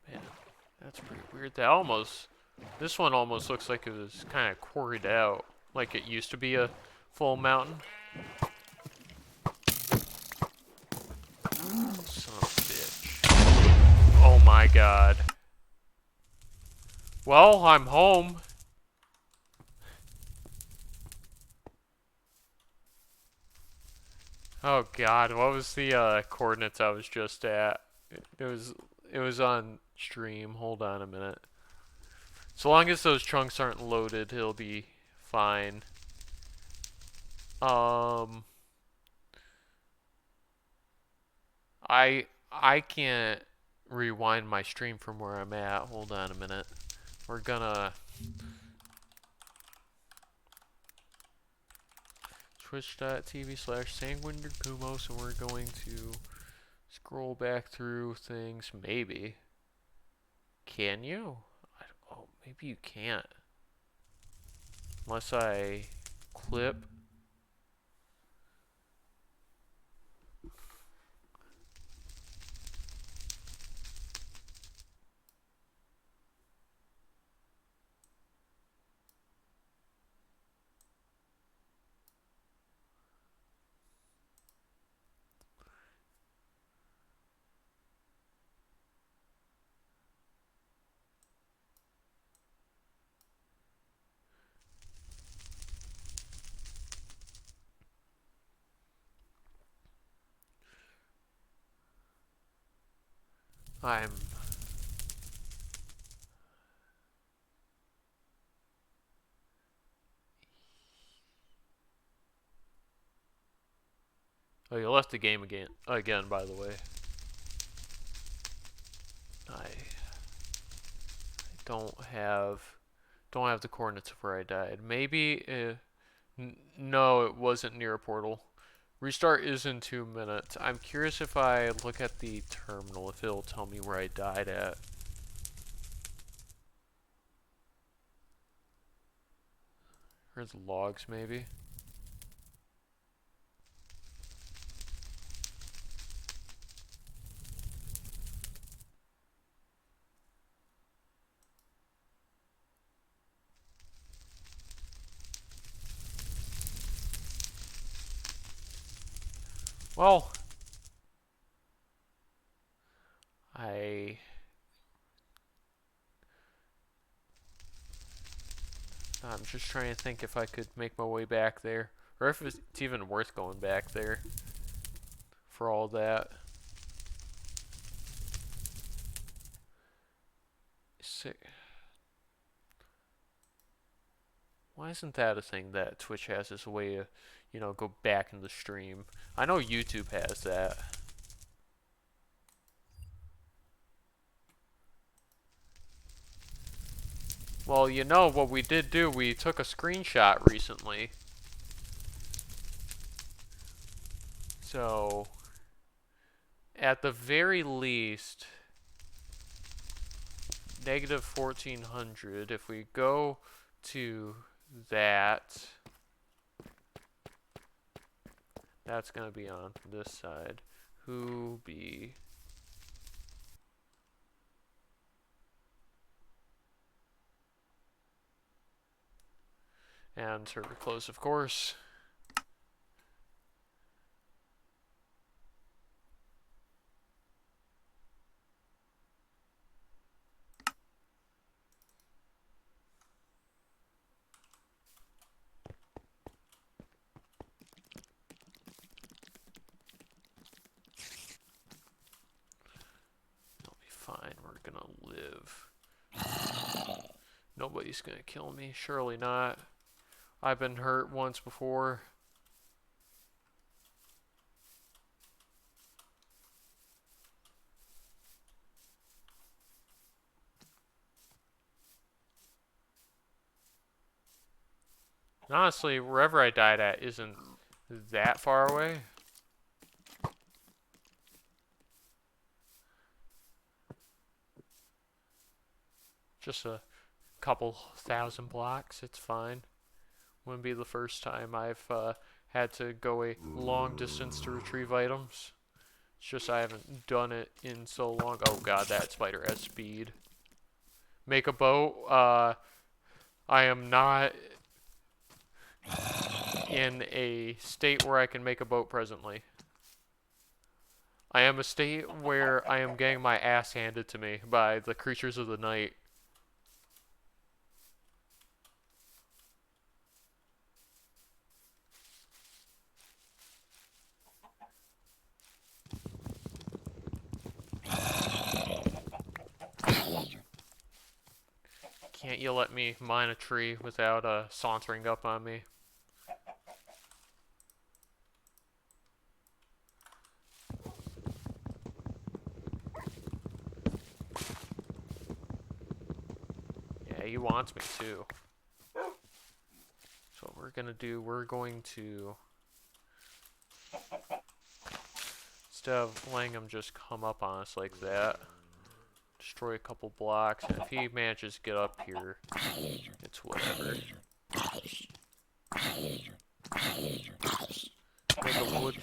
Man, that's pretty weird. This one almost looks like it was kind of quarried out, like it used to be a full mountain. Son of a bitch. Oh my god. Well, I'm home. Oh god, what was the coordinates I was just at? It was on stream. Hold on a minute. So long as those chunks aren't loaded, he'll be fine. Um I can't rewind my stream from where I'm at. Hold on a minute. We're gonna twitch.tv/sanguinekumos and we're going to scroll back through things. Maybe. Can you? Oh, maybe you can't. Unless I clip. I'm... Oh, you left the game again, by the way. I don't have the coordinates of where I died. Maybe no, it wasn't near a portal. Restart is in 2 minutes. I'm curious if I look at the terminal if it'll tell me where I died at. Or the logs maybe. Well, I'm just trying to think if I could make my way back there. Or if it's even worth going back there for all that. Why isn't that a thing that Twitch has as a way to, go back in the stream? I know YouTube has that. Well, what we did do, we took a screenshot recently. So, at the very least, negative 1400, if we go to that, that's going to be on this side. Who be... And server close, of course. It'll be fine. We're gonna live. Nobody's gonna kill me. Surely not. I've been hurt once before. And honestly, wherever I died at isn't that far away. Just a couple thousand blocks. It's fine. Wouldn't be the first time I've had to go a long distance to retrieve items. It's just I haven't done it in so long. Oh god, that spider has speed. Make a boat. I am not in a state where I can make a boat presently. I am a state where I am getting my ass handed to me by the creatures of the night. Can't you let me mine a tree without sauntering up on me? Yeah, he wants me too. So what we're gonna do, we're going to, instead of letting him just come up on us like that, destroy a couple blocks, and if he manages to get up here, it's whatever. Make a wood.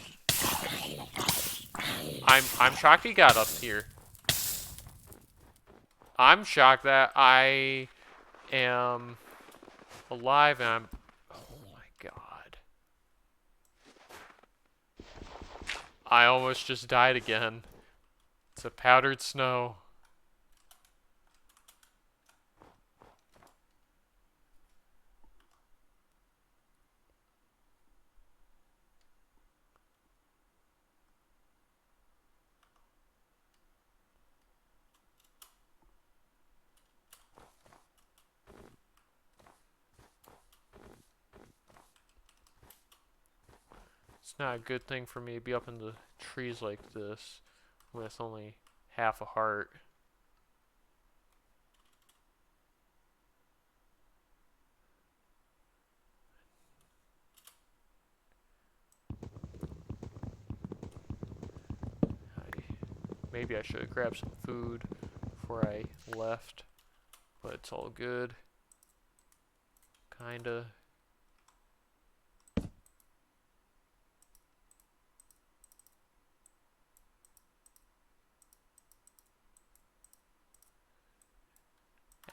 I'm shocked he got up here. I'm shocked that I am alive and I'm... Oh my god. I almost just died again. It's a powdered snow. It's not a good thing for me to be up in the trees like this with only half a heart. Maybe I should have grabbed some food before I left, but it's all good. Kinda.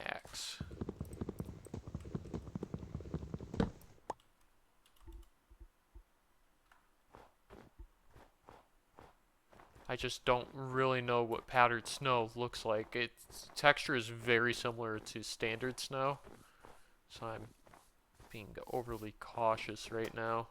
Axe. I just don't really know what powdered snow looks like. Its texture is very similar to standard snow, so I'm being overly cautious right now.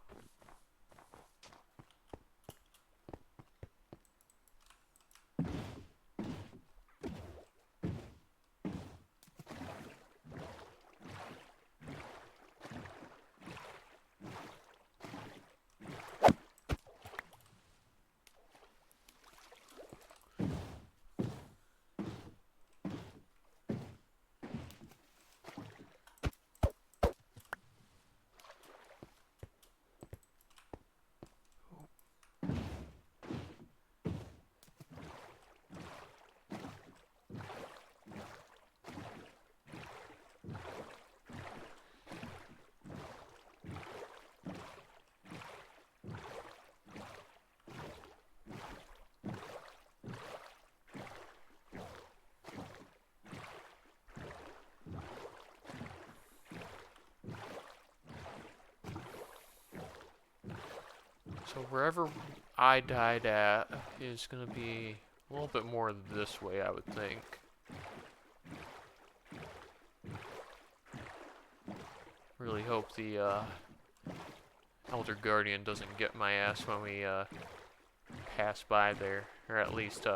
So wherever I died at is going to be a little bit more this way, I would think. Really hope the Elder Guardian doesn't get my ass when we pass by there. Or at least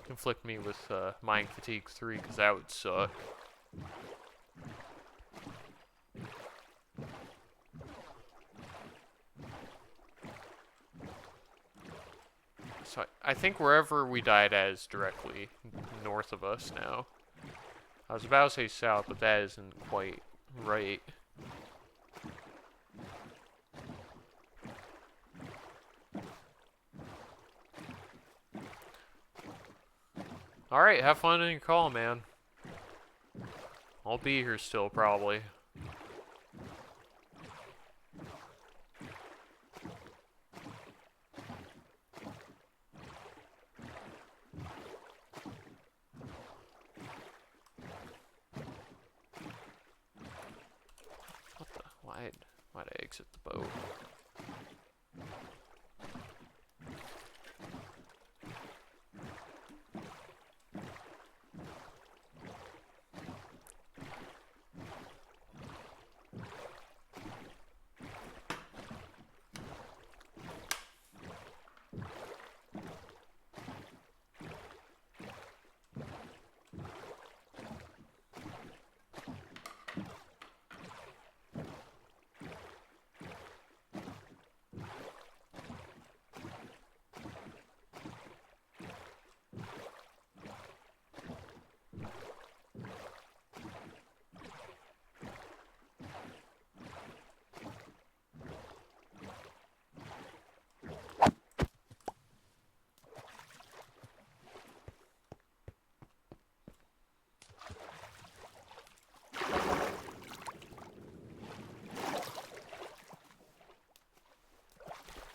conflict me with Mind Fatigue 3, because that would suck. So I think wherever we died at is directly north of us now. I was about to say south, but that isn't quite right. Alright, have fun in your call, man. I'll be here still, probably. Why'd I exit the boat?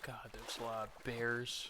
God, there's a lot of bears.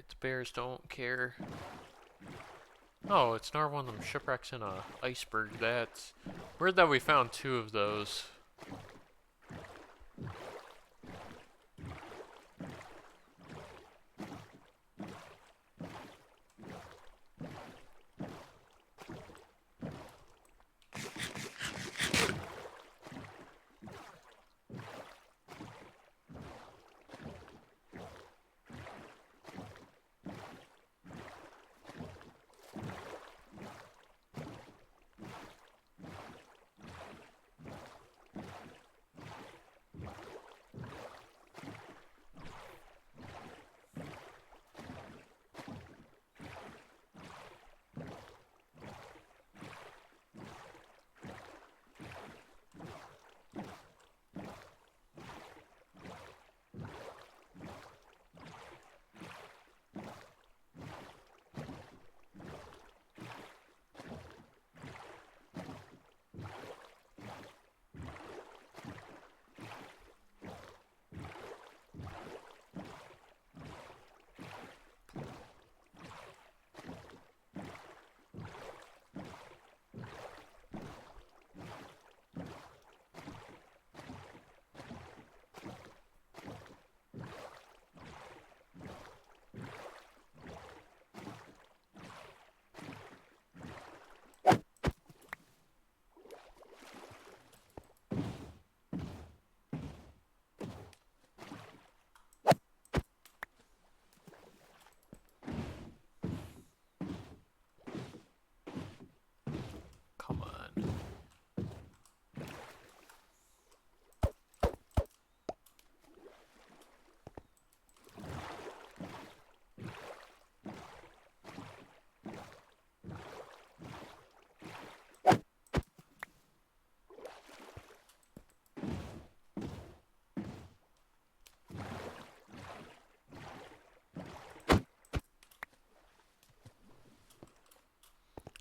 The bears don't care. Oh, it's another one of them shipwrecks in a iceberg. That's weird that we found two of those. Come on.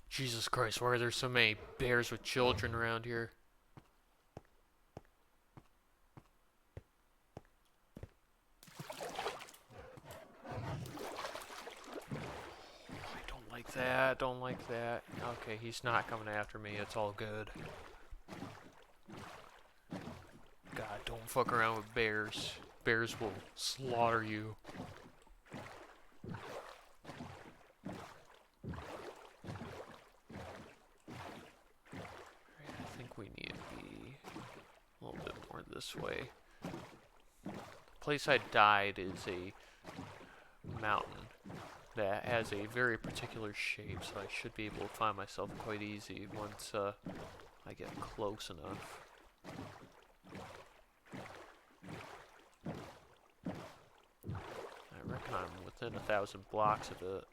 Jesus Christ, why are there so many bears with children around here? I don't like that, don't like that. Okay, he's not coming after me, it's all good. God, don't fuck around with bears. Bears will slaughter you. I think we need to be a little bit more this way. The place I died is a mountain that has a very particular shape, so I should be able to find myself quite easy once I get close enough. I reckon I'm within 1,000 blocks of it.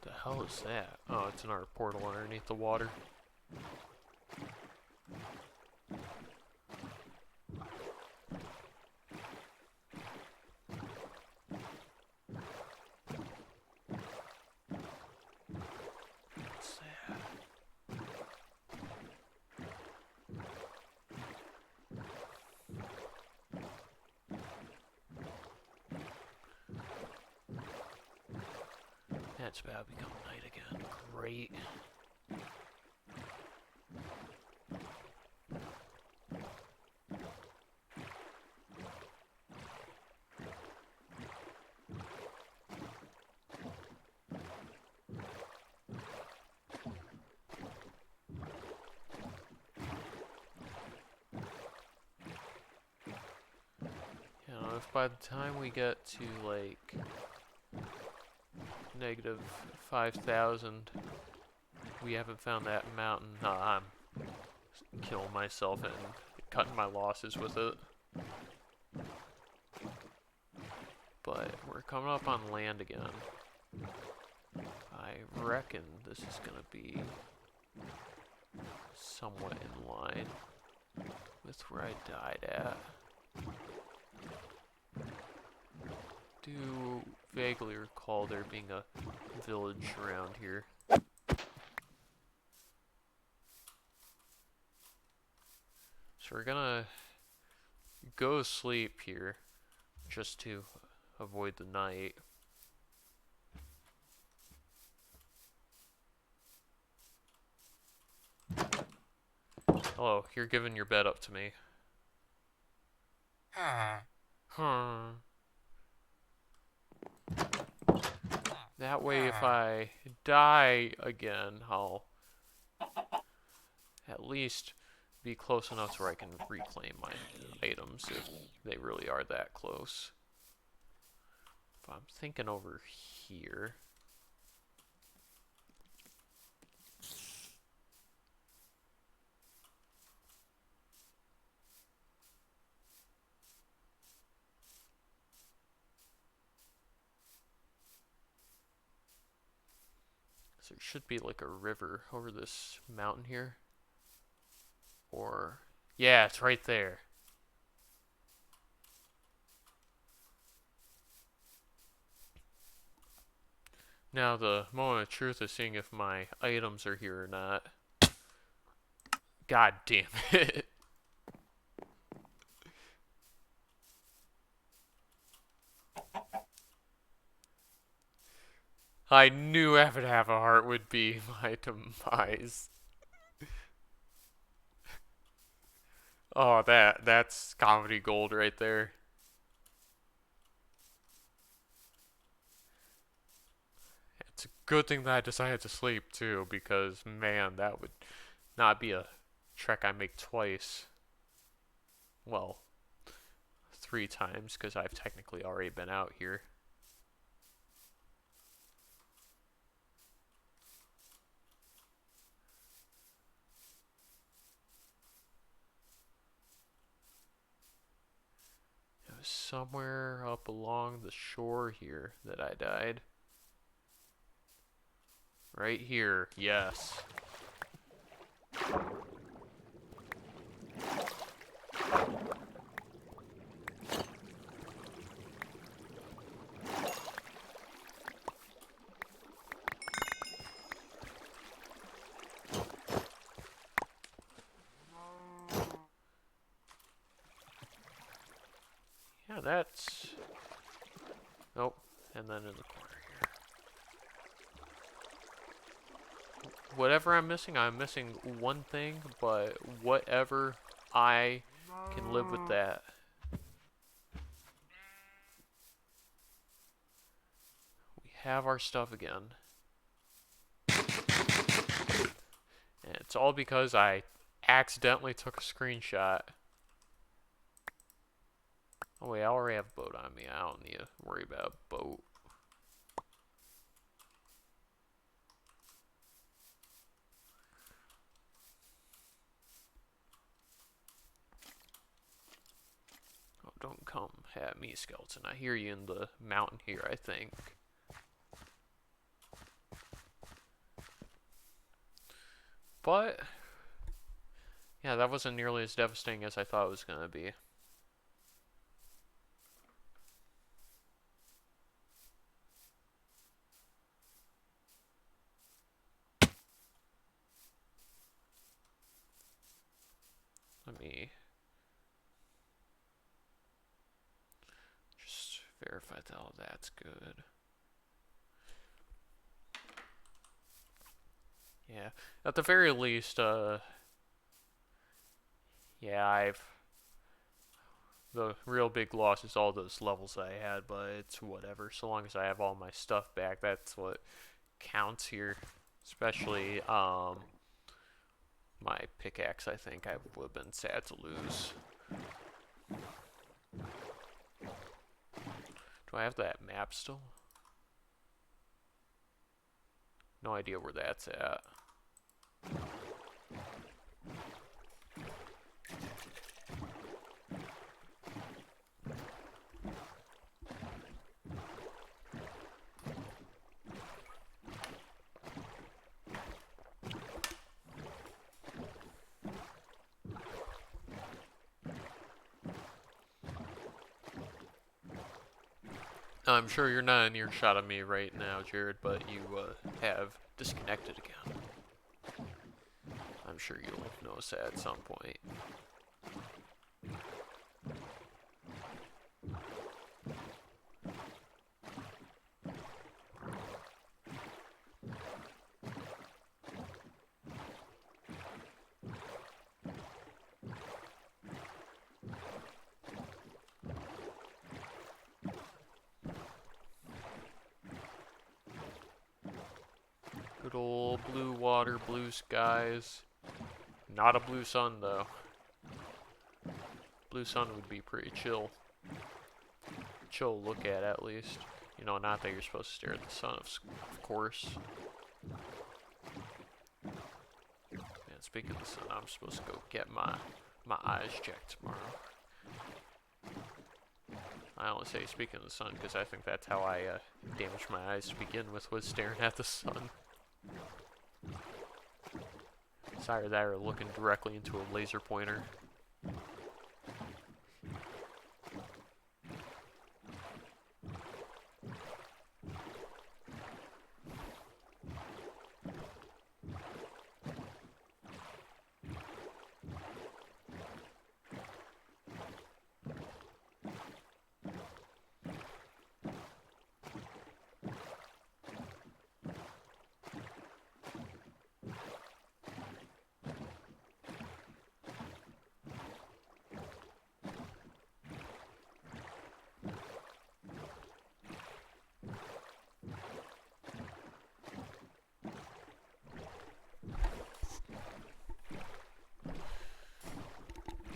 The hell is that? Oh, it's another portal underneath the water. What's that? It's about to become night again. Great. You know, if by the time we get to like negative 5,000, we haven't found that mountain, I'm killing myself and cutting my losses with it. but we're coming up on land again. I reckon this is gonna be somewhat in line with where I died at. Do vaguely recall there being a village around here. So we're gonna go to sleep here just to avoid the night. Hello, you're giving your bed up to me. That way if I die again, I'll at least be close enough to where I can reclaim my items if they really are that close. But I'm thinking over here. So there should be like a river over this mountain here. Or, yeah, it's right there. Now the moment of truth is seeing if my items are here or not. God damn it. I knew having half a heart would be my demise. Oh, that's comedy gold right there. It's a good thing that I decided to sleep too, because man, that would not be a trek I make twice. Well, 3 times, because I've technically already been out here. It was somewhere up along the shore here that I died. Right here, yes. Yeah, that's... Nope, and then in the corner here. Whatever I'm missing one thing, but whatever, I can live with that. We have our stuff again. And it's all because I accidentally took a screenshot. Oh wait, I already have a boat on me. I don't need to worry about a boat. Oh, don't come at me, skeleton. I hear you in the mountain here, I think. But, yeah, that wasn't nearly as devastating as I thought it was going to be. Let me just verify that all that's good. Yeah, at the very least, yeah, the real big loss is all those levels I had, but it's whatever. So long as I have all my stuff back, that's what counts here. Especially, my pickaxe, I think I would have been sad to lose. Do I have that map still? No idea where that's at. I'm sure you're not in earshot of me right now, Jared, but you have disconnected again. I'm sure you'll notice that at some point. Good old blue water, blue skies. Not a blue sun, though. Blue sun would be pretty chill. Chill to look at least. You know, not that you're supposed to stare at the sun, of course. And speaking of the sun, I'm supposed to go get my eyes checked tomorrow. I only say speaking of the sun because I think that's how I damaged my eyes to begin with, was staring at the sun. It's either that or looking directly into a laser pointer.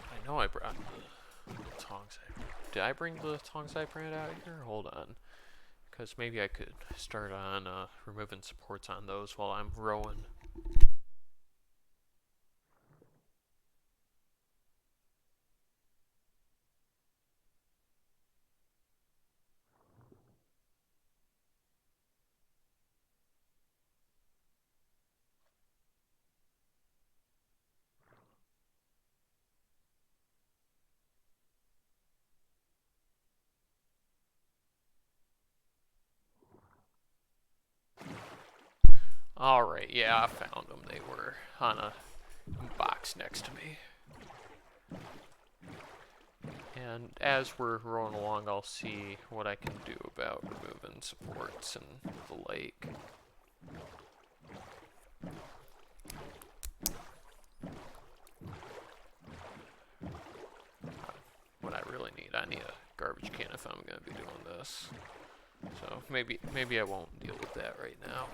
I know I brought the tongs. Did I bring the tongs I printed out here? Hold on. Because maybe I could start on removing supports on those while I'm rowing. Alright, yeah, I found them. They were on a box next to me. And as we're rolling along, I'll see what I can do about removing supports in the lake. What I really need, I need a garbage can if I'm going to be doing this. So maybe I won't deal with that right now.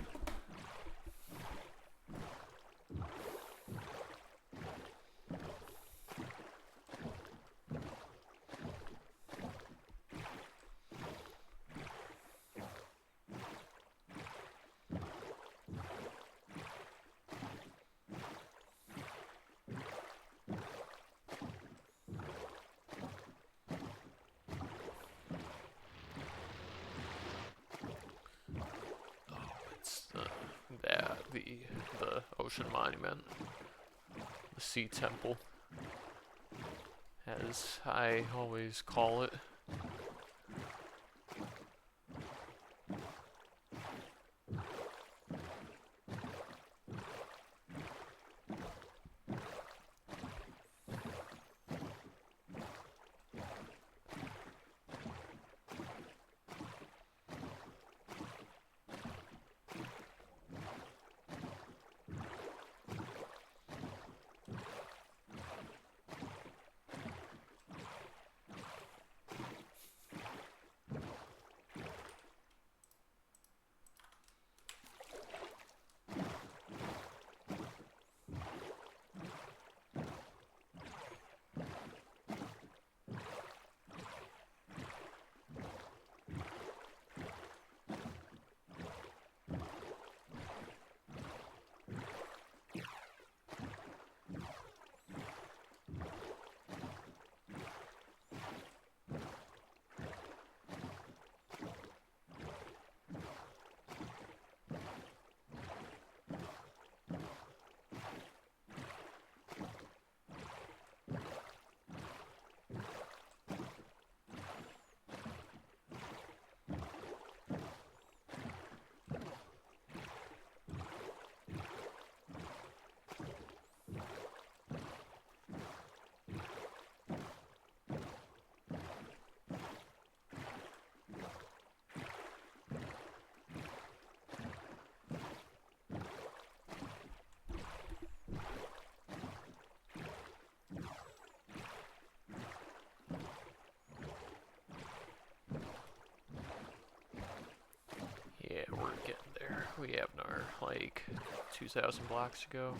The ocean monument, the sea temple, as I always call it. we have in our, like, 2,000 blocks ago?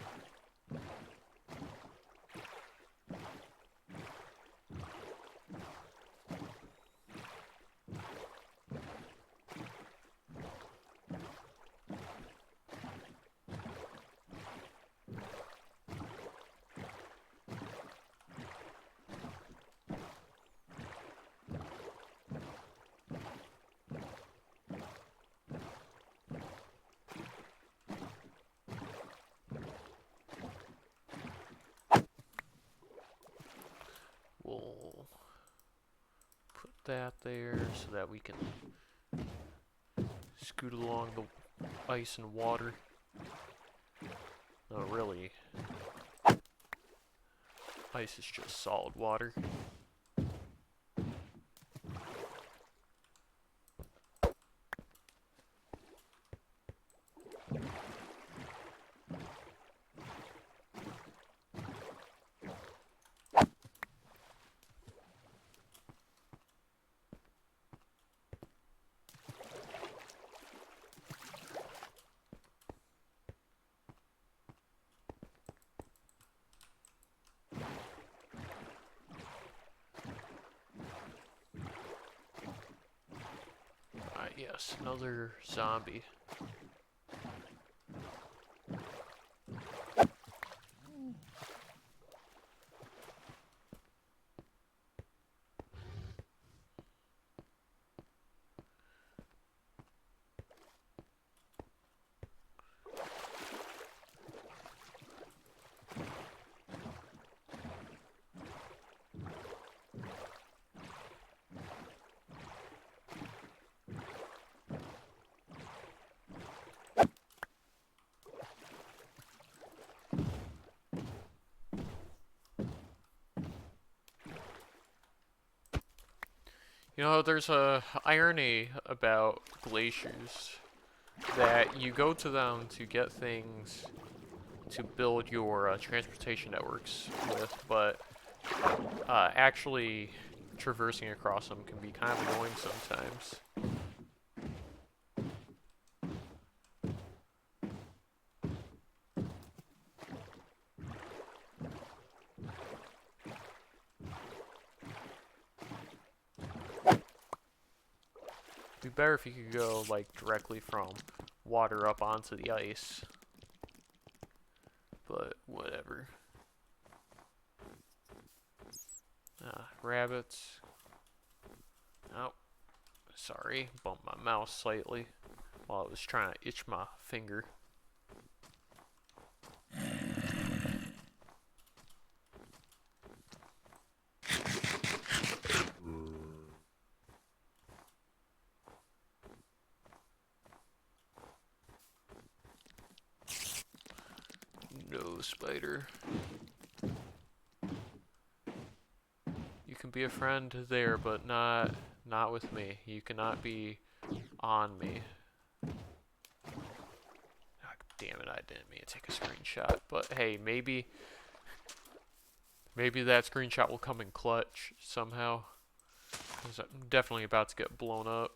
We'll put that there so that we can scoot along the ice and water. No, really, ice is just solid water. Yes, another zombie. You know, there's a irony about glaciers that you go to them to get things to build your transportation networks with, but actually traversing across them can be kind of annoying sometimes. It'd be better if you could go like directly from water up onto the ice, but whatever. Rabbits. Oh, sorry, bumped my mouse slightly while I was trying to itch my finger. No, spider. You can be a friend there, but not with me. You cannot be on me. Oh, damn it, I didn't mean to take a screenshot. But hey, maybe that screenshot will come in clutch somehow. Because I'm definitely about to get blown up.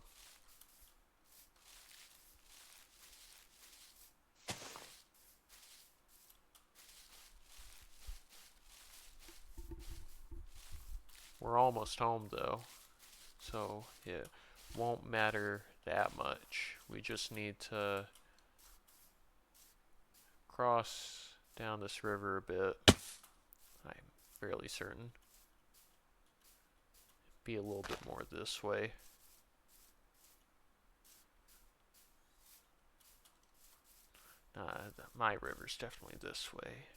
We're almost home though, so it won't matter that much. We just need to cross down this river a bit. I'm fairly certain. Be a little bit more this way. My river's definitely this way.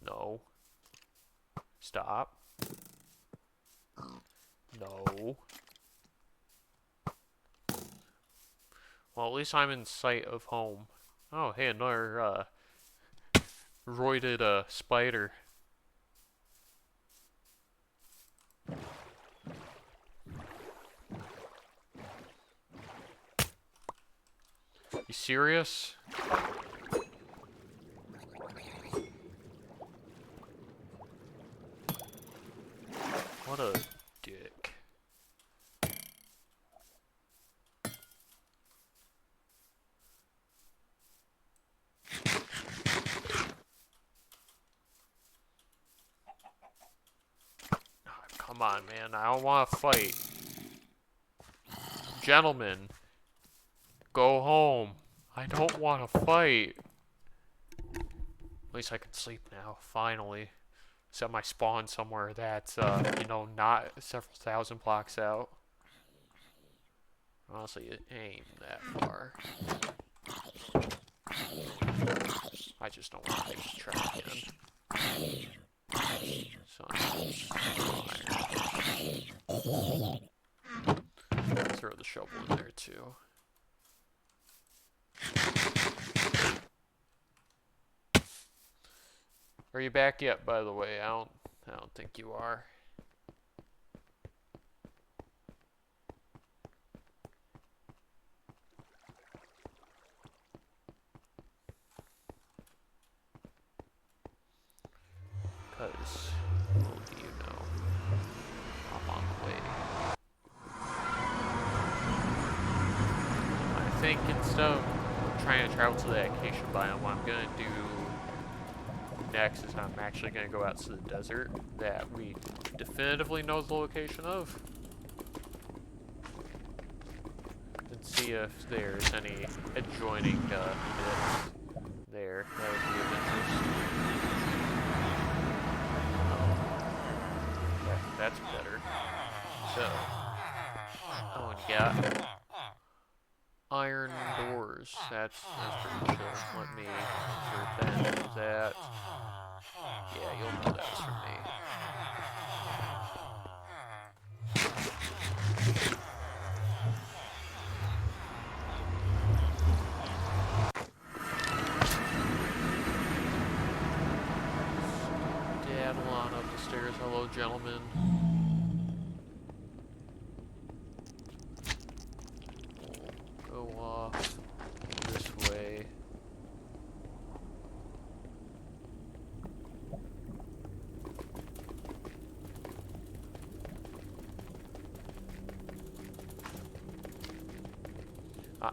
No. Stop. No. Well, at least I'm in sight of home. Oh, hey, another roided spider. You serious? What a dick. Come on, man. I don't want to fight. Gentlemen, go home. I don't want to fight. At least I can sleep now, finally. Set my spawn somewhere that's, you know, not several thousand blocks out. Honestly, it ain't that far. I just don't want to make the try again. So throw the shovel in there too. Are you back yet, by the way? I don't think you are. Because, well, you know, I'm on the way. I think instead of trying to travel to the acacia biome, what I'm going to do next is I'm actually going to go out to the desert that we definitively know the location of. And see if there's any adjoining bits there that would be of interest. That's better. So, oh, and you got iron doors. That's pretty chill. Let me insert that into that. Yeah, you'll know that was from me. Daddle on up the stairs. Hello, gentlemen. We'll go this way.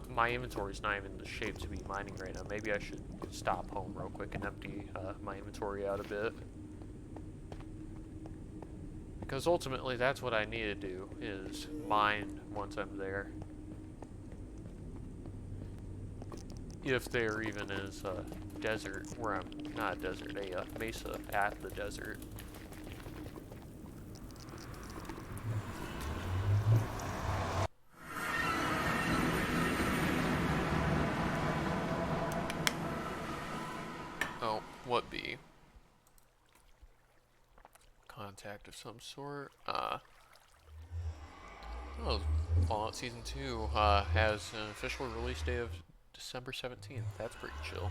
My inventory's not even in the shape to be mining right now. Maybe I should stop home real quick and empty my inventory out a bit. Because ultimately that's what I need to do, is mine once I'm there. If there even is a desert where I'm, not a desert, a mesa at the desert. Oh, what be? Contact of some sort. Oh, Fallout Season 2 has an official release date of December 17th. That's pretty chill.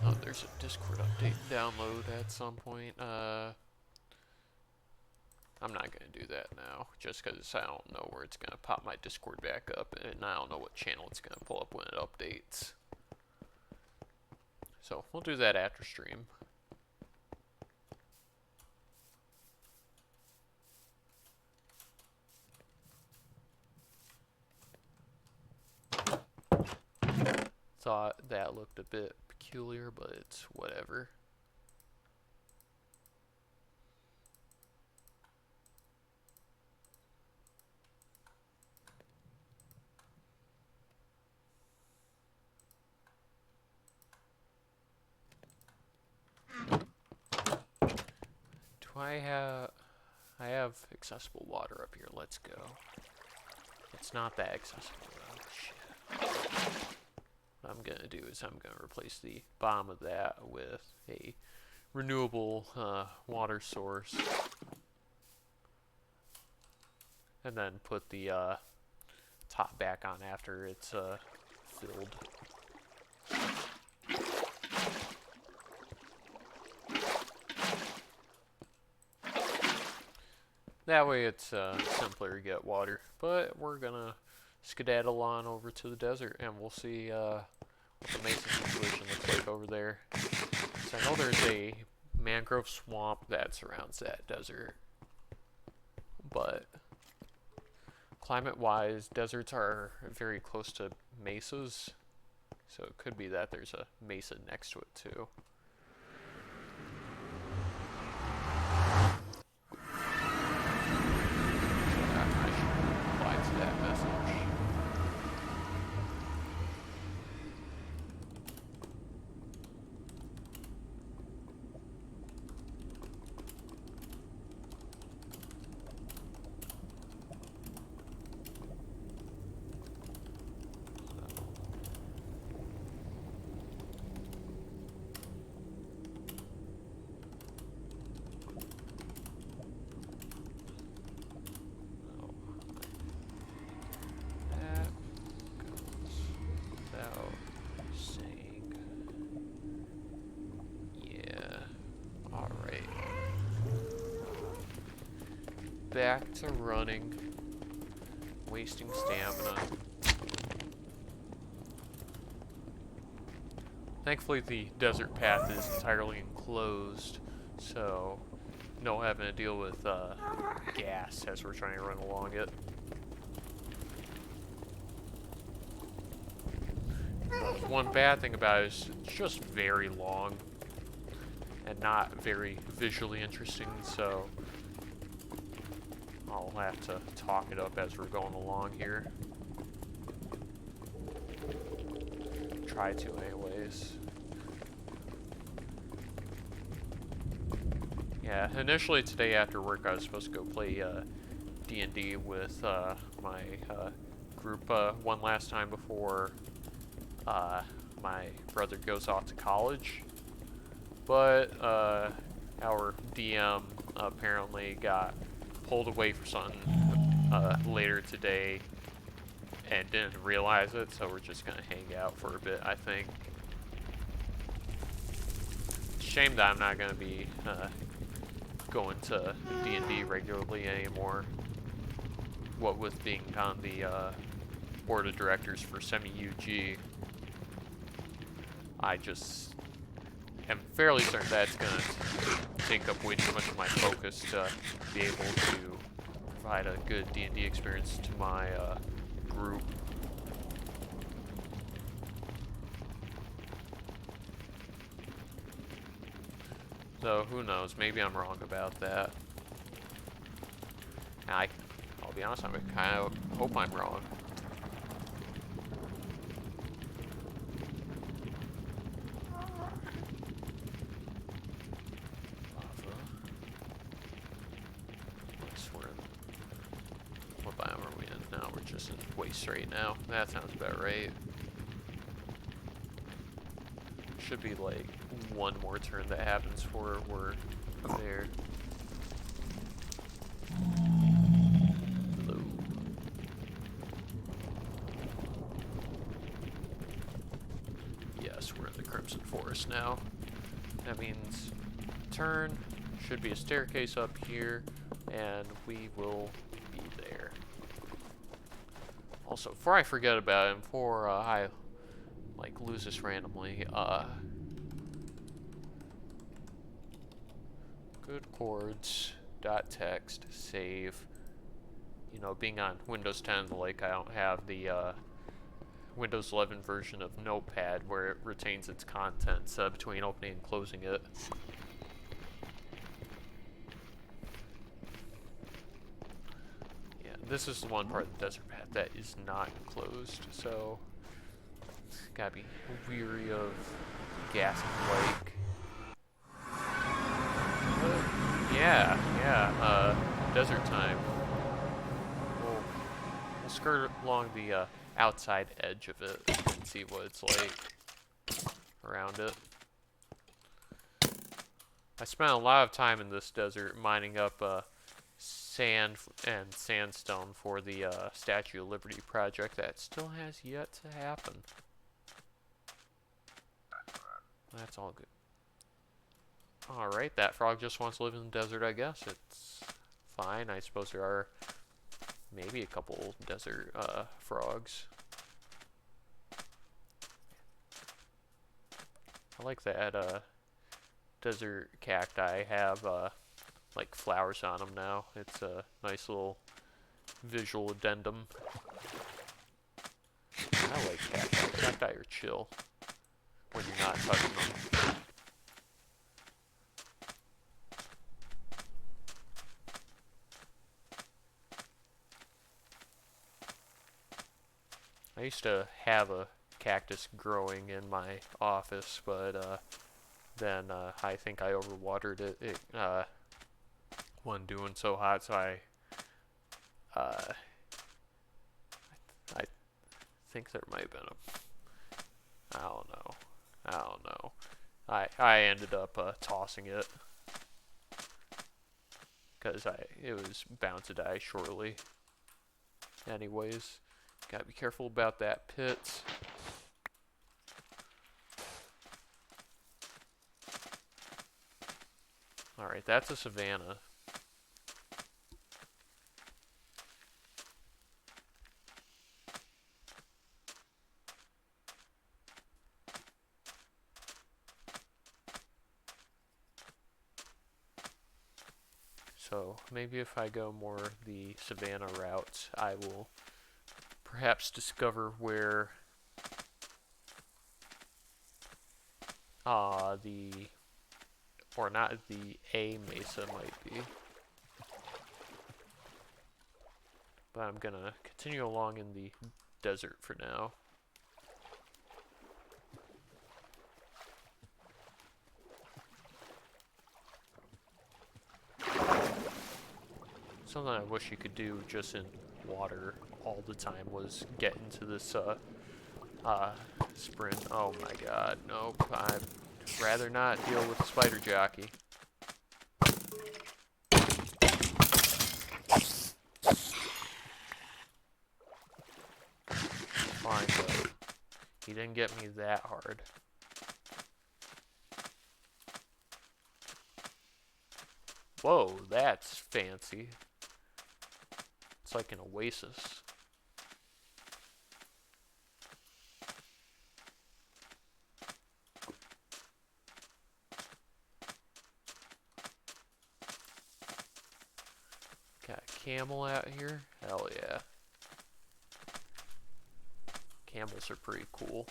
Oh, there's a Discord update download at some point. I'm not going to do that now, just because I don't know where it's going to pop my Discord back up, and I don't know what channel it's going to pull up when it updates. So, we'll do that after stream. Thought that looked a bit peculiar, but it's whatever. I have accessible water up here. Let's go. It's not that accessible though. Shit. What I'm gonna do is I'm gonna replace the bottom of that with a renewable water source, and then put the top back on after it's filled. That way it's simpler to get water. But we're gonna skedaddle on over to the desert and we'll see what the mesa situation looks like over there. So I know there's a mangrove swamp that surrounds that desert, but climate-wise, deserts are very close to mesas, so it could be that there's a mesa next to it too. back to running. Wasting stamina. Thankfully, the desert path is entirely enclosed, so no having to deal with gas as we're trying to run along it. One bad thing about it is it's just very long and not very visually interesting, so I'll have to talk it up as we're going along here. Try to anyways. Yeah, initially today after work I was supposed to go play D&D with my group one last time before my brother goes off to college. But our DM apparently got pulled away for something later today and didn't realize it, so we're just gonna hang out for a bit, I think. Shame that I'm not gonna be going to D&D regularly anymore. What with being on the board of directors for Semi-UG, I just am fairly certain that's going to take up way too much of my focus to be able to provide a good D&D experience to my group. So who knows, maybe I'm wrong about that. I'll be honest, I kind of hope I'm wrong. What biome are we in? No, we're just in waste right now. That sounds about right. Should be like one more turn that happens before we're there. Hello. Yes, we're in the Crimson Forest now. That means turn. Should be a staircase up here, and we will be there. Also, before I forget about it, before I like lose this randomly, good chords dot text save. You know, being on Windows 10, like I don't have the Windows 11 version of Notepad where it retains its contents between opening and closing it. Yeah, this is the one part of the desert path that is not closed, so gotta be weary of gas and lake. Yeah, desert time. We'll skirt along the outside edge of it and see what it's like around it. I spent a lot of time in this desert mining up sand and sandstone for the Statue of Liberty project that still has yet to happen. That's all good. Alright, that frog just wants to live in the desert, I guess. It's fine. I suppose there are maybe a couple desert frogs. I like that desert cacti have like flowers on them now. It's a nice little visual addendum. I like cacti. Cacti are chill when you're not touching them. I used to have a cactus growing in my office, but then I think I overwatered it. It wasn't doing so hot, so I think there might have been a, I don't know. I ended up tossing it because it was bound to die shortly. Anyways, gotta be careful about that pit. Alright, that's a savanna. So maybe if I go more the savannah route, I will perhaps discover where or not the A mesa might be. But I'm gonna continue along in the desert for now. Something I wish you could do just in water all the time was get into this sprint. Oh my god, nope. I'd rather not deal with a spider jockey. Fine, but he didn't get me that hard. Whoa, that's fancy. It's like an oasis. Got a camel out here? Hell yeah. Camels are pretty cool.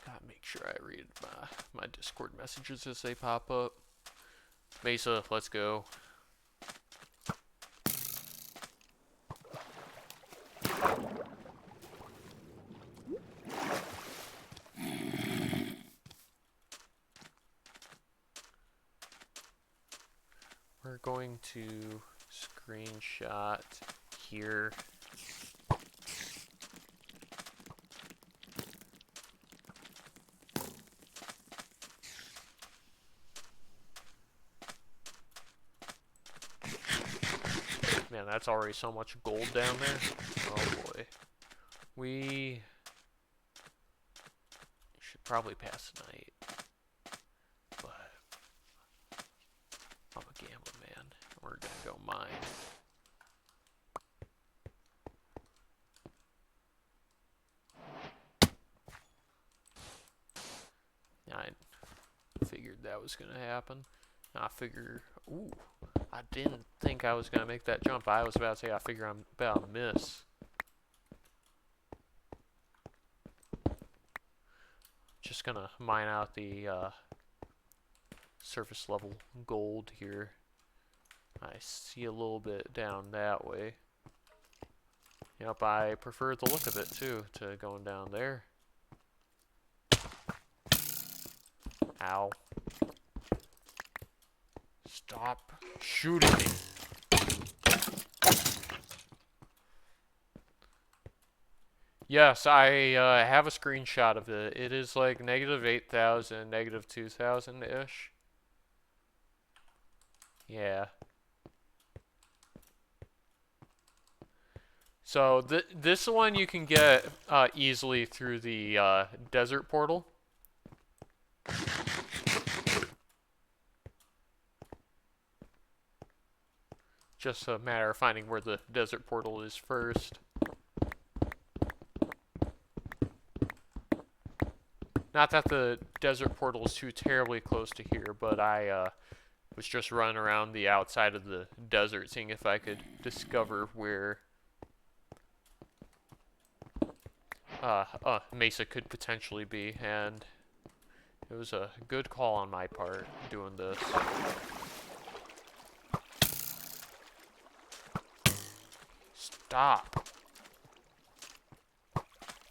Gotta make sure I read my Discord messages as they pop up. Mesa, let's go. We're going to screenshot here. Man, that's already so much gold down there. Oh boy. We should probably pass the night. But I'm a gambling man. We're gonna go mine. I figured that was gonna happen. I figure, ooh, I didn't think I was gonna make that jump. I was about to say, I figure I'm about to miss. Just gonna mine out the surface level gold here. I see a little bit down that way. Yep, I prefer the look of it too, to going down there. Ow. Stop shooting me. Yes, I have a screenshot of it. It is like -8,000, -2,000-ish. Yeah. So this one you can get easily through the desert portal. Just a matter of finding where the desert portal is first. Not that the desert portal is too terribly close to here, but I was just running around the outside of the desert seeing if I could discover where Mesa could potentially be, and it was a good call on my part doing this. Stop.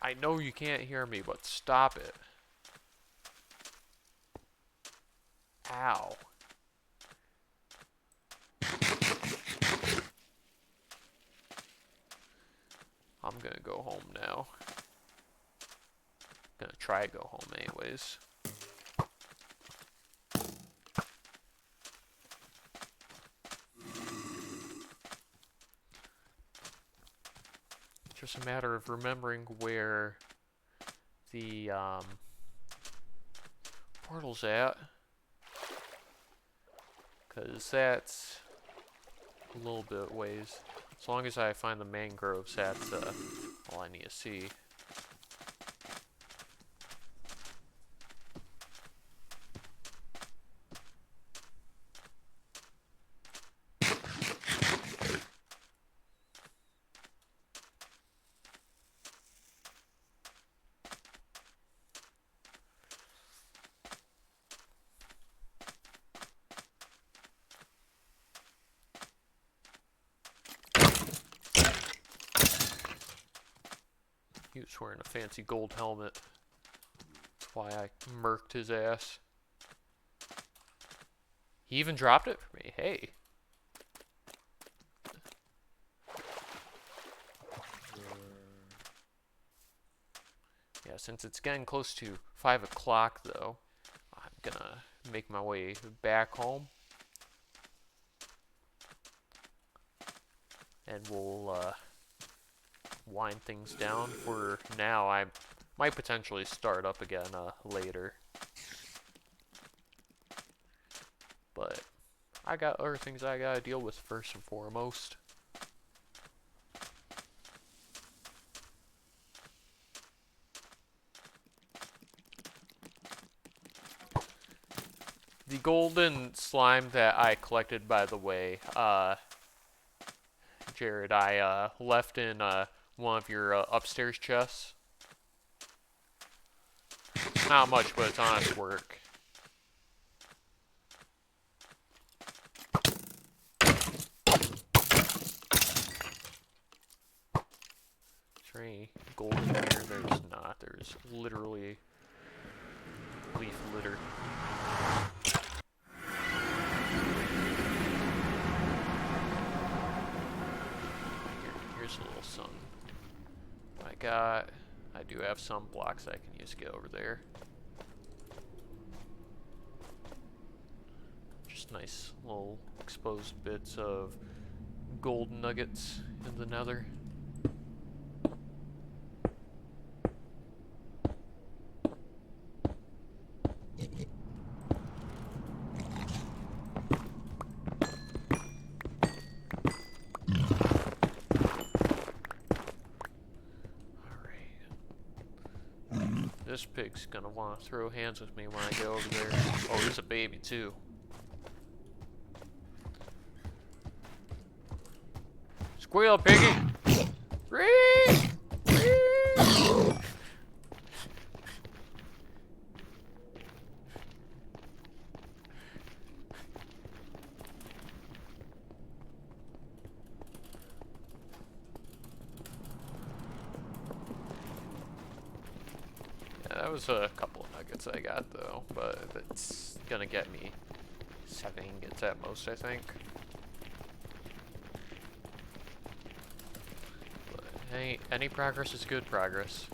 I know you can't hear me, but stop it. Ow. I'm gonna go home now. Gonna try to go home anyways. Just a matter of remembering where the portal's at. Because that's a little bit ways. As long as I find the mangroves, that's all I need to see. He was wearing a fancy gold helmet. That's why I murked his ass. He even dropped it for me. Hey. Yeah, since it's getting close to 5 o'clock, though, I'm gonna make my way back home. And we'll wind things down for now. I might potentially start up again later. But I got other things I gotta deal with first and foremost. The golden slime that I collected, by the way, Jared, I left in one of your upstairs chests. Not much, but it's honest work. Is there any gold in here? There's not. There's literally leaf litter. Here's a little sun. I do have some blocks I can use to get over there. Just nice little exposed bits of gold nuggets in the nether. This pig's gonna want to throw hands with me when I go over there. Oh, there's a baby too. Squeal, piggy! Ree! Ree! That was a couple of nuggets I got though, but it's gonna get me 7 ingots at most, I think. But any progress is good progress.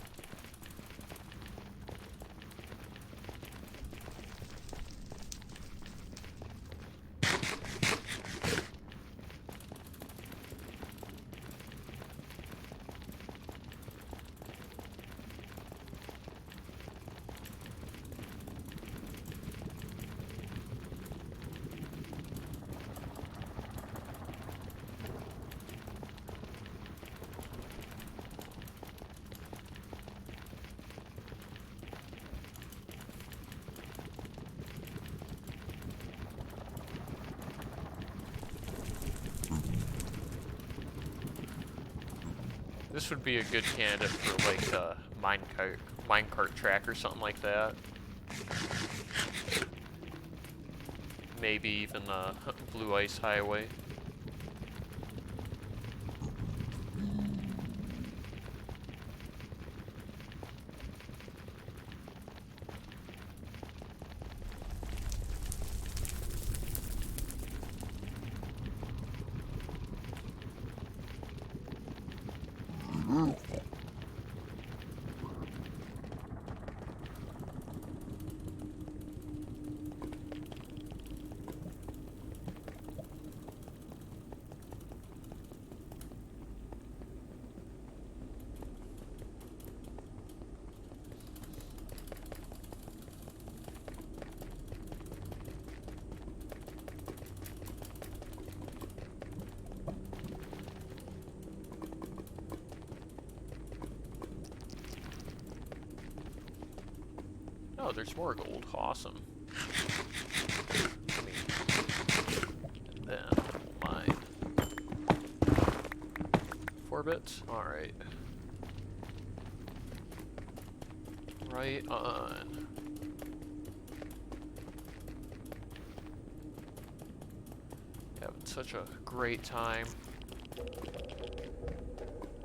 This would be a good candidate for like a minecart track or something like that. Maybe even a Blue Ice Highway. Oh, there's more gold. Awesome. Let me... And then we'll mine 4 bits. Alright. Right on. Having such a great time.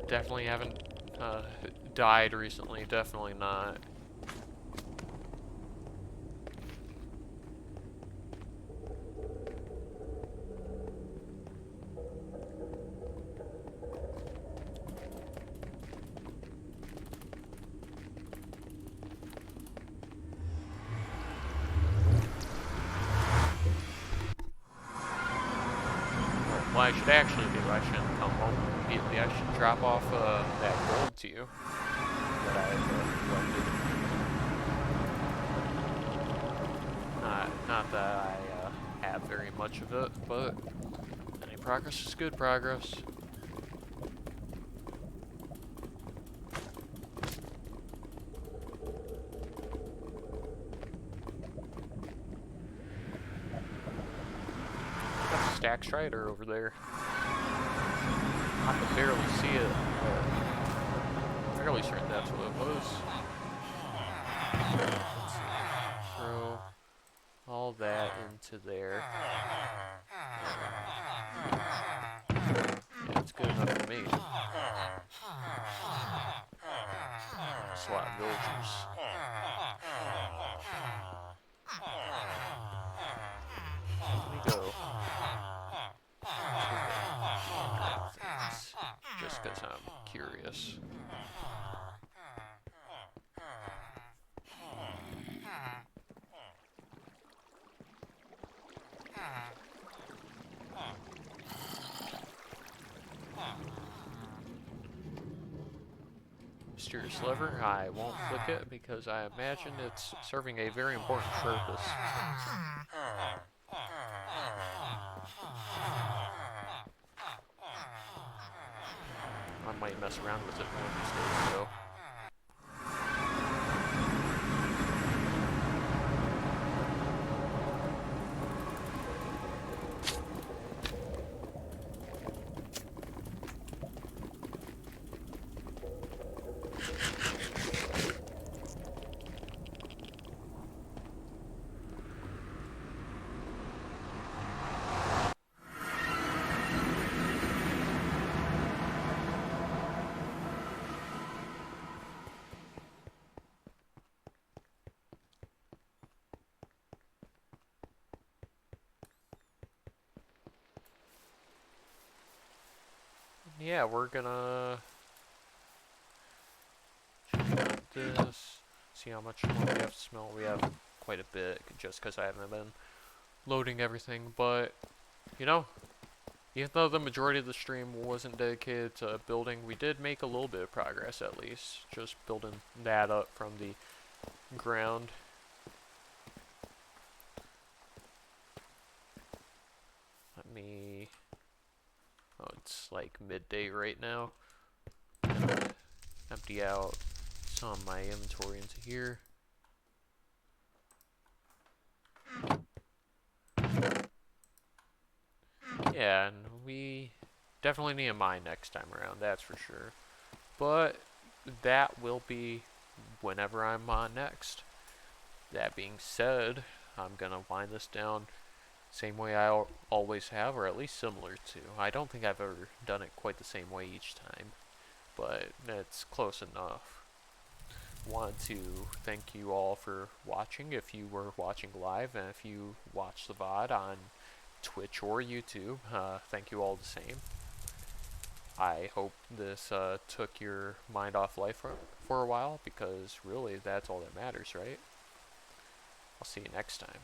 Definitely haven't died recently. Definitely not. What I should actually do, I shouldn't come home immediately. I should drop off that gold to you that I've collected. Not that I have very much of it, but any progress is good progress. That's a stack strider over there. I can barely see it. I'm fairly certain that's what it was. Let's see. Throw all that into there. Yeah, it's good enough for me. That's a lot of villagers. Let me go. Things, just because I'm curious. Mysterious lever, I won't click it because I imagine it's serving a very important purpose. I might mess around with it one of these days, though. Yeah, we're gonna check out this, see how much more we have to smell. We have quite a bit, just because I haven't been loading everything, but, you know, even though the majority of the stream wasn't dedicated to building, we did make a little bit of progress at least, just building that up from the ground. Let me... Oh, it's like midday right now. Empty out some of my inventory into here. Yeah, and we definitely need a mine next time around, that's for sure. But that will be whenever I'm on next. That being said, I'm gonna wind this down same way I always have, or at least similar to. I don't think I've ever done it quite the same way each time, but it's close enough. Want to thank you all for watching if you were watching live, and if you watch the VOD on Twitch or YouTube, thank you all the same. I hope this took your mind off life for a while, because really that's all that matters, right? I'll see you next time.